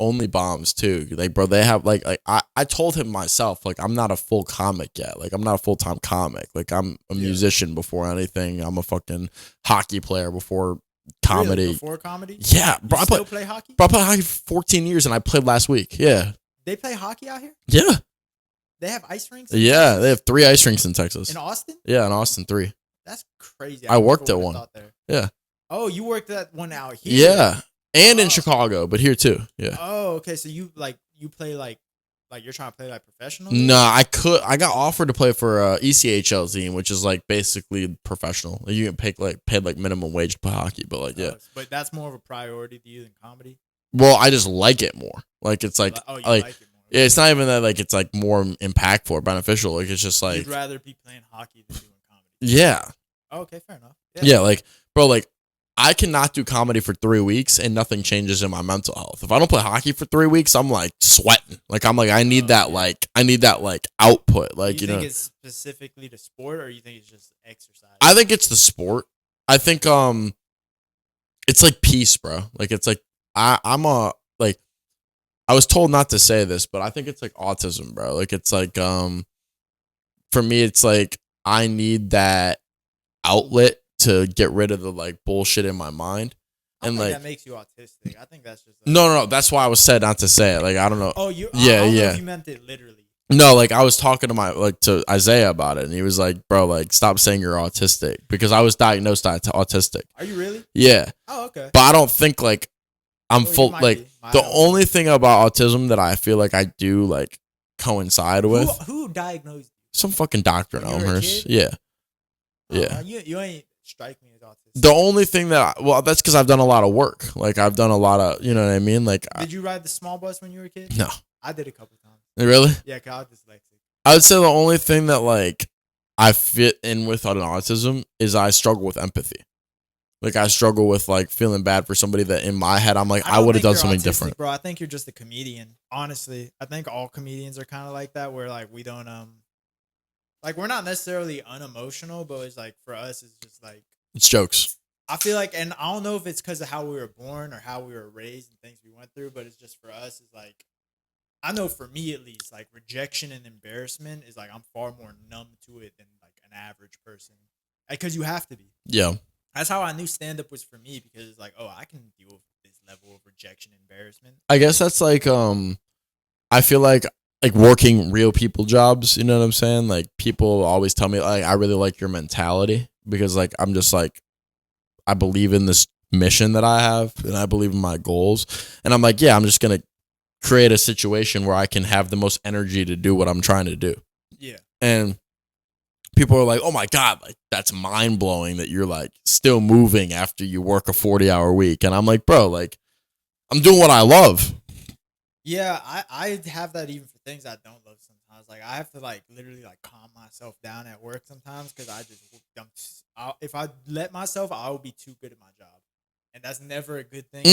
Only Bombs too. Like, bro, they have like I told him myself, like, I'm not a full comic yet. Like, I'm not a full-time comic. Like, I'm a musician before anything. I'm a fucking hockey player before comedy. Really? Before comedy? Yeah, bro. You still play hockey? Bro, I played hockey for 14 years and I played last week. Yeah. They play hockey out here? Yeah. They have ice rinks? Yeah, they have 3 ice rinks in Texas. In Austin? Yeah, in Austin, 3. That's crazy. I worked at one. Yeah. Oh, you worked at one out here? Yeah. And in Chicago, but here too. Yeah. Oh, okay. So you play like you're trying to play like professionally? No, I got offered to play for ECHL team, which is like basically professional. You get paid like minimum wage to play hockey, but like, yeah. But that's more of a priority to you than comedy? Well, I just like it more. Like, it's like, you like it more. Yeah, it's not even that like it's like more impactful or beneficial. Like, it's just like, you'd rather be playing hockey than doing comedy. Yeah. Oh, okay, fair enough. Yeah, like, bro, like, I cannot do comedy for 3 weeks and nothing changes in my mental health. If I don't play hockey for 3 weeks, I'm like sweating. Like, I'm like, I need that output. Like, you think it's specifically to sport, or you think it's just exercise? I think it's the sport. I think it's like peace, bro. Like, it's like I was told not to say this, but I think it's like autism, bro. Like, it's like for me, it's like I need that outlet to get rid of the like bullshit in my mind. I And think like that makes you autistic. I think that's just no. That's why I was said not to say it. Like, I don't know. Oh, I don't know if you meant it literally. No, like I was talking to Isaiah about it, and he was like, "Bro, like stop saying you're autistic," because I was diagnosed autistic. Are you really? Yeah, Oh, okay. but I don't think like I'm Well, you full. might Like be. I the don't know. only thing about autism that I feel like I do like coincide with Who diagnosed some fucking doctor in When you were a Elmhurst. kid? Yeah, you? yeah. You ain't strike me as autistic. The only thing well, that's because I've done a lot of work. Like I've done a lot of, you know what I mean. Like, Did you ride the small bus when you were a kid? no, I did a couple times. really. Yeah, cause I was dyslexic. I would say the only thing that like I fit in with on autism is I struggle with empathy. Like I struggle with like feeling bad for somebody that in my head I'm like I don't would have think done you're something autistic, different. bro. I think you're just a comedian. Honestly, I think all comedians are kind of like that, where like we don't like we're not necessarily unemotional, but it's like for us, it's just like It's jokes. I feel like, and I don't know if it's because of how we were born or how we were raised and things we went through, but it's just for us, it's like I know for me at least, like rejection and embarrassment is like I'm far more numb to it than like an average person, because you have to be. Yeah. That's how I knew stand up was for me, because it's like, oh, I can deal with this level of rejection and embarrassment. I guess that's like I feel like working real people jobs, you know what I'm saying? Like people always tell me like I really like your mentality because like I'm just like I believe in this mission that I have and I believe in my goals. And I'm like, yeah, I'm just going to create a situation where I can have the most energy to do what I'm trying to do. Yeah. And people are like, oh my God, like that's mind blowing that you're like still moving after you work a 40-hour week. And I'm like, bro, like I'm doing what I love. Yeah, I have that even for things I don't love sometimes. Like I have to like literally like calm myself down at work sometimes because if I let myself, I will be too good at my job, and that's never a good thing.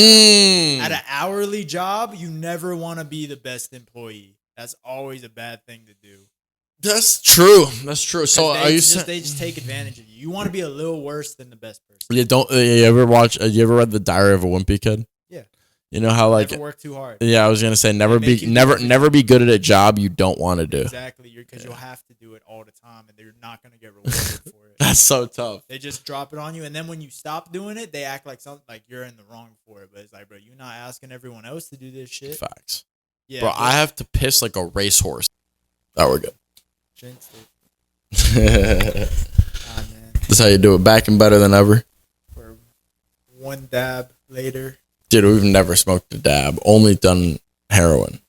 At an hourly job, you never want to be the best employee. That's always a bad thing to do. That's true. That's true. So they just take advantage of you. You want to be a little worse than the best person. You don't. You ever watch? You ever read The Diary of a Wimpy Kid? Yeah. You know how like never work too hard. Yeah, I was gonna say never be good at a job you don't want to do. Exactly, because you'll have to do it all the time, and they're not gonna get rewarded for it. That's so tough. They just drop it on you, and then when you stop doing it, they act like something like you're in the wrong for it. But it's like, bro, you're not asking everyone else to do this shit. Facts. Yeah, bro, I have to piss like a racehorse. Oh, we're good. Man. That's how you do it. Back and better than ever. For one dab later. Dude, we've never smoked a dab. Only done heroin.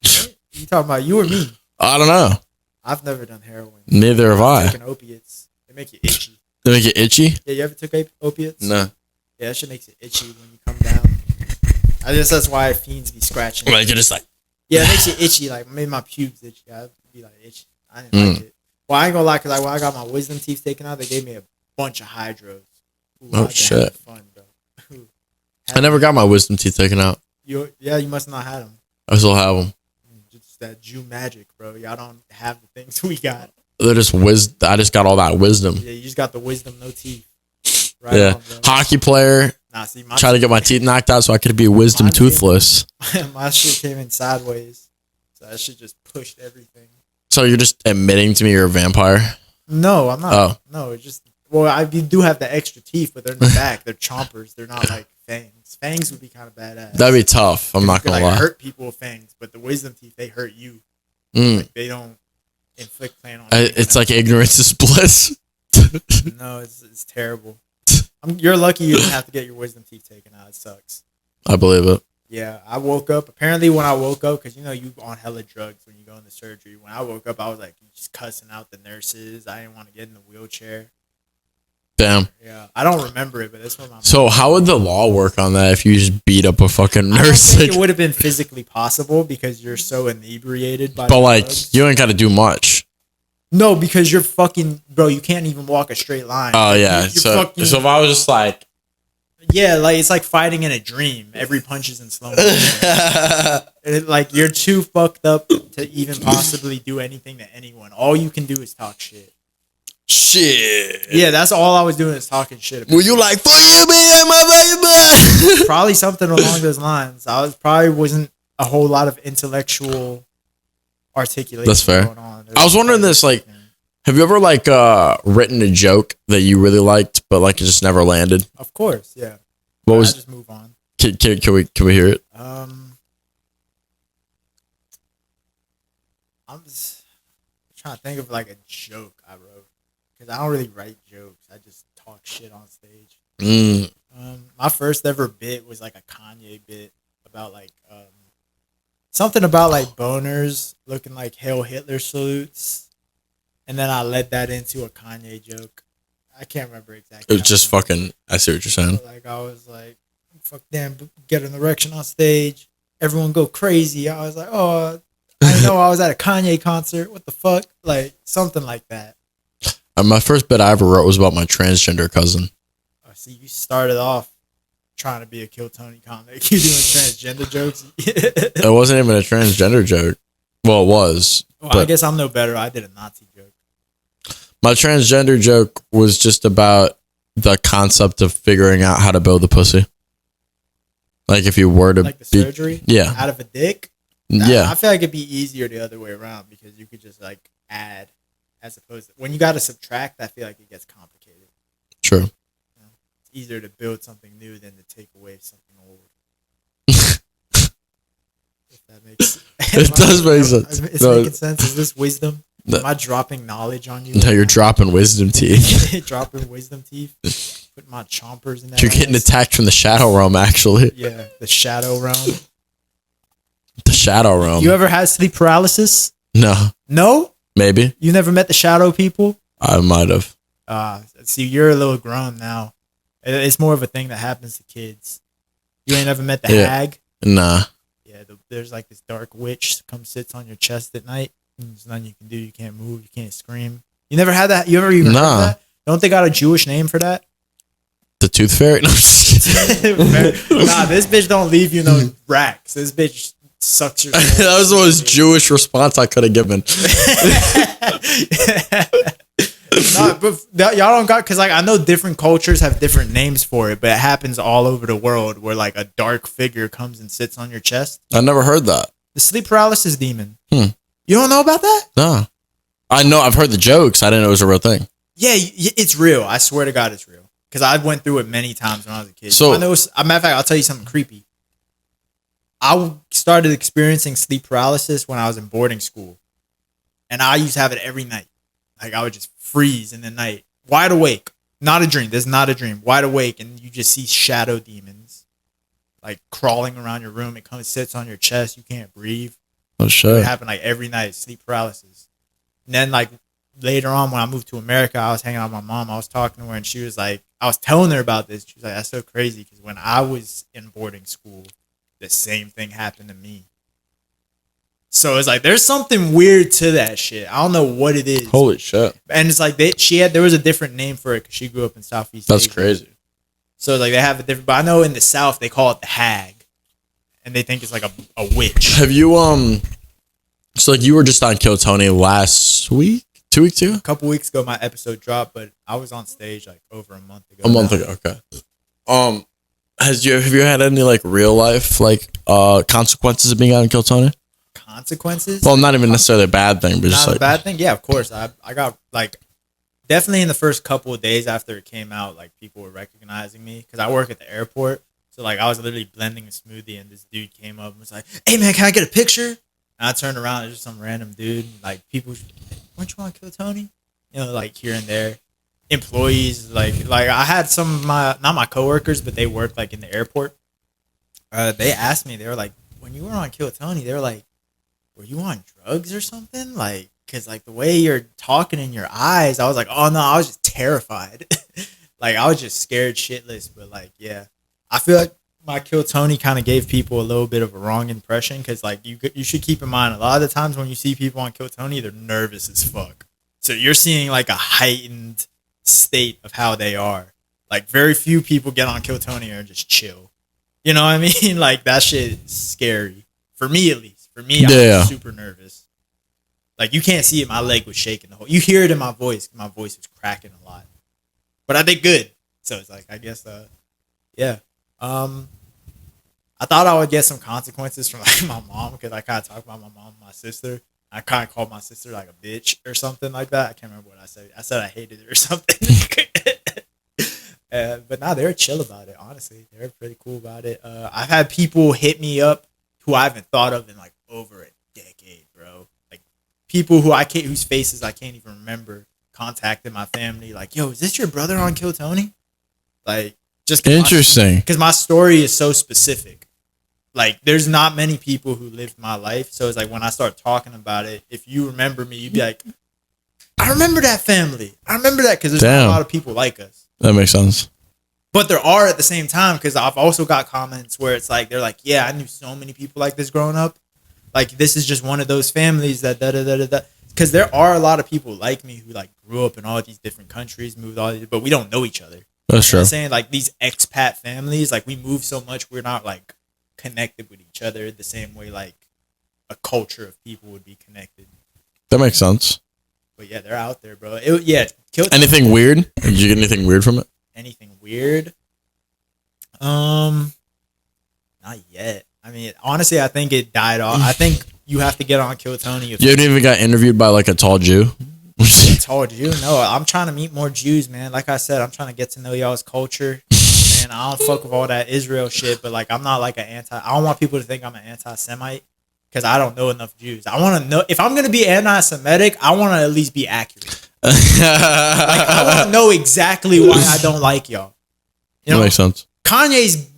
You talking about you or me? I don't know. I've never done heroin. Neither have I. Taking opiates. They make you itchy. They make you itchy? Yeah, you ever took opiates? No. Yeah, that shit makes it itchy when you come down. I guess that's why fiends be scratching. Like you're just like. Yeah, it makes you itchy. Like made my pubes itchy. I'd be like itchy. I didn't like it. Well, I ain't gonna lie, cause like when I got my wisdom teeth taken out, they gave me a bunch of hydros. Ooh, Oh shit! Fun, bro. I never got my wisdom teeth taken out. You must not have them. I still have them. Just that Jew magic, bro. Y'all don't have the things we got. They're just I just got all that wisdom. Yeah, you just got the wisdom, no teeth. Right yeah, on, hockey player. Nah, see, trying to get my teeth knocked out so I could be wisdom toothless. My shit came in sideways, so that shit just pushed everything. So you're just admitting to me you're a vampire? No, I'm not. Oh. No, it's just you do have the extra teeth, but they're in the back. They're chompers. They're not like fangs. Fangs would be kind of badass. That'd be tough. I'm not gonna lie. Hurt people with fangs, but the wisdom teeth they hurt you. Like, they don't inflict pain on. It's like ignorance is bliss. No, it's terrible. You're lucky you didn't have to get your wisdom teeth taken out. It sucks. I believe it. Yeah, I woke up. Apparently, when I woke up, because you on hella drugs when you go into surgery. When I woke up, I was like just cussing out the nurses. I didn't want to get in the wheelchair. Damn. Yeah, I don't remember it, but that's what my. So how would the law work on that if you just beat up a fucking nurse? I don't think it would have been physically possible because you're so inebriated by. But like, drugs. you ain't got to do much. No, because you're fucking bro. You can't even walk a straight line. Oh yeah. You're So fucking, if I was just like. Yeah, like it's like fighting in a dream. Every punch is in slow motion. Like you're too fucked up to even possibly do anything to anyone. All you can do is talk shit. Shit. Yeah, that's all I was doing is talking shit. Were you like, "For you being my baby"? Probably something along those lines. Probably wasn't a whole lot of intellectual articulation. That's fair. Going on. I was wondering this, like, have you ever like written a joke that you really liked, but like it just never landed? Of course, yeah. What was? Just move on. Can we hear it? I'm just trying to think of like a joke I wrote because I don't really write jokes. I just talk shit on stage. Mm. My first ever bit was like a Kanye bit about like something about like boners looking like Hail Hitler salutes, and then I led that into a Kanye joke. I can't remember exactly. It was just fucking. I see what you're saying. Like I was like, "Fuck them, get an erection on stage, everyone go crazy." I was like, "Oh, I didn't know I was at a Kanye concert. What the fuck?" Like something like that. My first bit I ever wrote was about my transgender cousin. Oh, see, you started off trying to be a Kill Tony comic. You doing transgender jokes? It wasn't even a transgender joke. Well, it was. Well, I guess I'm no better. I did a Nazi joke. My transgender joke was just about the concept of figuring out how to build a pussy. Like if you were to like the surgery, yeah, out of a dick. Yeah, I feel like it'd be easier the other way around because you could just like add, as opposed to when you got to subtract. I feel like it gets complicated. True. You know, it's easier to build something new than to take away something old. If that makes it does make sense. It's making sense. Is this wisdom? Am I dropping knowledge on you? No, you're dropping wisdom teeth. Dropping wisdom teeth. Putting my chompers in that. You're getting attacked from the shadow realm, actually. Yeah, the shadow realm. The shadow realm. You ever had sleep paralysis? No. No? Maybe. You never met the shadow people? I might have. See, you're a little grown now. It's more of a thing that happens to kids. You ain't ever met the hag? Nah. Yeah, there's like this dark witch that comes sits on your chest at night. There's nothing you can do. You can't move. You can't scream. You never had that? You ever even heard of that? Don't they got a Jewish name for that? The tooth fairy? No, nah, this bitch don't leave you no racks. This bitch sucks your soul. That was the most Jewish response I could have given. Nah, but y'all don't got, because like I know different cultures have different names for it, but it happens all over the world where like a dark figure comes and sits on your chest. I never heard that. The sleep paralysis demon. You don't know about that? No. I know. I've heard the jokes. I didn't know it was a real thing. Yeah, it's real. I swear to God, it's real. Because I went through it many times when I was a kid. So, I know. As a matter of fact, I'll tell you something creepy. I started experiencing sleep paralysis when I was in boarding school, and I used to have it every night. Like I would just freeze in the night, wide awake. Not a dream. This is not a dream. Wide awake, and you just see shadow demons, like crawling around your room. It comes, sits on your chest. You can't breathe. Oh shit! It happened like every night. Sleep paralysis. And then like later on, when I moved to America, I was hanging out with my mom. I was talking to her, and she was like, I was telling her about this. She was like, "That's so crazy," because when I was in boarding school, the same thing happened to me. So it's like there's something weird to that shit. I don't know what it is. Holy shit! And it's like there was a different name for it because she grew up in Southeast That's Asia. crazy. So it's like they have a different. But I know in the South they call it the hag, and they think it's like a witch. Have you So like you were just on Kill Tony last week, 2 weeks ago? A couple weeks ago, my episode dropped, but I was on stage like over a month ago. A month ago, okay. Have you had any like real life like consequences of being on Kill Tony? Consequences? Well, not even necessarily a bad thing, but just Not like a bad thing. Yeah, of course. I got like definitely in the first couple of days after it came out, like people were recognizing me because I work at the airport. So like I was literally blending a smoothie, and this dude came up and was like, "Hey man, can I get a picture?" And I turned around, and just some random dude. Like people, weren't you on Kill Tony? You know, like here and there. Employees, like I had some of my, not my coworkers, but they worked like in the airport. They asked me, they were like, when you were on Kill Tony, they were like, were you on drugs or something? Like, cause like the way you're talking in your eyes, I was like, oh no, I was just terrified. Like I was just scared shitless. But like, yeah, I feel like my Kill Tony kind of gave people a little bit of a wrong impression. Cause like you should keep in mind, a lot of the times when you see people on Kill Tony, they're nervous as fuck. So you're seeing like a heightened state of how they are. Like very few people get on Kill Tony and just chill. You know what I mean? Like that shit is scary. For me at least. For me, I was super nervous. Like you can't see it. My leg was shaking the whole. You hear it in my voice. My voice was cracking a lot. But I did good. So it's like I guess yeah. I thought I would get some consequences from like my mom because I kind of talked about my mom and my sister. I kind of called my sister like a bitch or something like that. I can't remember what I said. I said I hated her or something. But now they're chill about it. Honestly, they're pretty cool about it. I've had people hit me up who I haven't thought of in like over a decade, bro. Like people whose faces I can't even remember contacted my family like, "Yo, is this your brother on Kill Tony?" Like, just Interesting. because my story is so specific. Like, there's not many people who lived my life, so it's like when I start talking about it, if you remember me, you'd be like, "I remember that family. I remember that," because there's not a lot of people like us. That makes sense. But there are at the same time, because I've also got comments where it's like, they're like, "Yeah, I knew so many people like this growing up. Like, this is just one of those families that da-da-da-da-da." Because there are a lot of people like me who, like, grew up in all these different countries, moved all these, but we don't know each other. That's true. I'm saying, like, these expat families, like, we move so much, we're not, like, connected with each other the same way, like, a culture of people would be connected. That makes sense. But, yeah, they're out there, bro. Kill Anything weird? Did you get anything weird from it? Anything weird? Not yet. I mean, honestly, I think it died off. I think you have to get on Kill Tony. You haven't even got interviewed by like a tall Jew? Tall Jew? No, I'm trying to meet more Jews, man. Like I said, I'm trying to get to know y'all's culture. And I don't fuck with all that Israel shit, but like, I'm not like I don't want people to think I'm an anti-Semite because I don't know enough Jews. I want to know, if I'm going to be anti-Semitic, I want to at least be accurate. Like, I want to know exactly why I don't like y'all. You know, that makes sense. Kanye's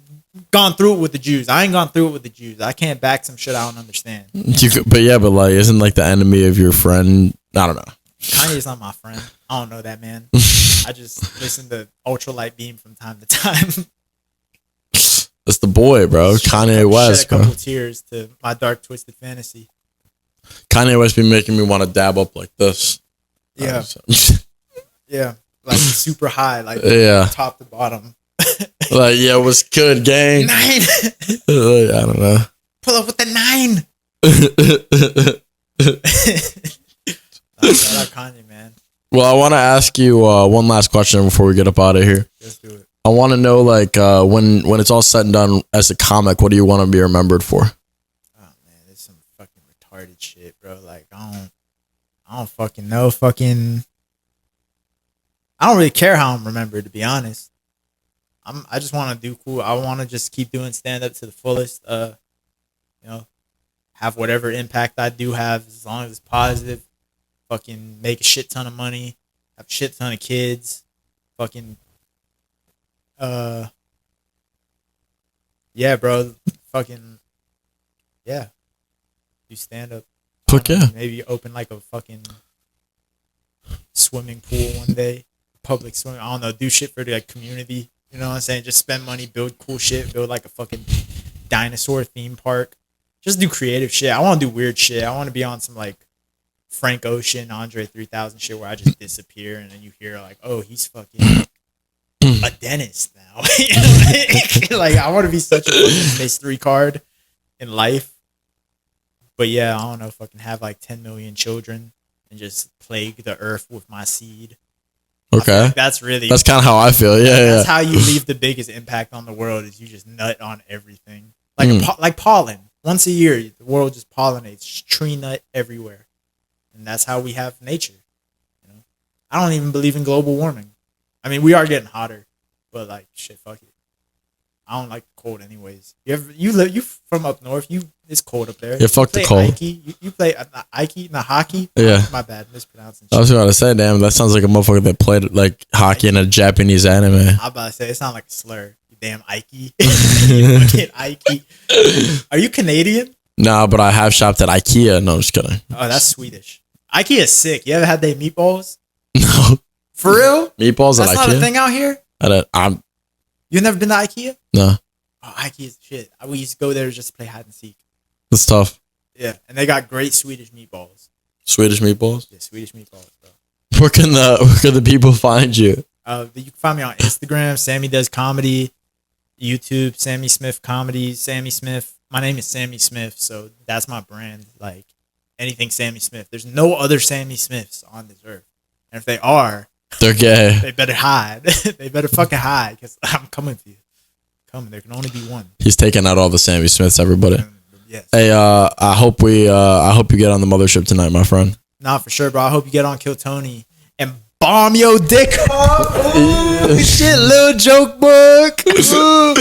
gone through it with the Jews. I ain't gone through it with the Jews. I can't back some shit I don't understand. But like, isn't like the enemy of your friend? I don't know. Kanye's not my friend. I don't know that man. I just listen to Ultralight Beam from time to time. That's the boy, bro. Kanye West, shed a couple tears to my dark twisted fantasy. Kanye West be making me want to dab up like this. Yeah. Yeah. Like super high, like top to bottom. Like, yeah, what's good, gang? 9. I don't know. Pull up with the 9. Shout out Kanye, man. Well, I want to ask you one last question before we get up out of here. Let's do it. I want to know, like, when it's all said and done as a comic, what do you want to be remembered for? Oh man, there's some fucking retarded shit, bro. Like, I don't fucking know. I don't really care how I'm remembered, to be honest. I just want to do cool. I want to just keep doing stand up to the fullest. You know, have whatever impact I do have, as long as it's positive. Fucking make a shit ton of money, have a shit ton of kids. Fucking, yeah, bro. Fucking, yeah. Do stand up. Fuck yeah. Maybe open like a fucking swimming pool one day. Public swimming. I don't know. Do shit for the like, community. You know what I'm saying? Just spend money, build cool shit, build like a fucking dinosaur theme park. Just do creative shit. I want to do weird shit. I want to be on some like Frank Ocean, Andre 3000 shit where I just disappear and then you hear like, oh, he's fucking a dentist now. You know? Like, I want to be such a fucking Space 3 card in life. But yeah, I don't know, fucking have like 10 million children and just plague the earth with my seed. Okay. Like that's kind of how I feel. Yeah, that's how you leave the biggest impact on the world is you just nut on everything. Like like pollen. Once a year, the world just pollinates. Just tree nut everywhere. And that's how we have nature. You know? I don't even believe in global warming. I mean, we are getting hotter, but like shit, fuck it. I don't like the cold anyways. You from up north, it's cold up there. Yeah, fuck the cold. Aiki. You play Aiki, not hockey? Yeah. My bad, mispronouncing. I was about to say, damn, that sounds like a motherfucker that played like hockey in a Japanese anime. I'm about to say, it sounds like a slur. You damn Aiki. You fucking Aiki. Are you Canadian? Nah, but I have shopped at IKEA. No, I'm just kidding. Oh, that's Swedish. IKEA is sick. You ever had their meatballs? No. For real? Meatballs at IKEA? That's not a thing out here? You've never been to IKEA? No. Oh, IKEA is shit. We used to go there just to play hide and seek. That's tough. Yeah, and they got great Swedish meatballs. Swedish meatballs? Yeah, Swedish meatballs, bro. Where can the people find you? You can find me on Instagram, Sammy Does Comedy, YouTube, Sammy Smith Comedy, Sammy Smith. My name is Sammy Smith, so that's my brand. Like, anything Sammy Smith. There's no other Sammy Smiths on this earth. And if they are, they're gay. They better hide. They better fucking hide, because I'm coming for you. There can only be one. He's taking out all the Sammy Smiths, everybody. Yes. Hey, I hope you get on the mothership tonight, my friend. Nah, for sure, bro. I hope you get on Kill Tony and bomb your dick off. Ooh, shit, little joke book. Ooh.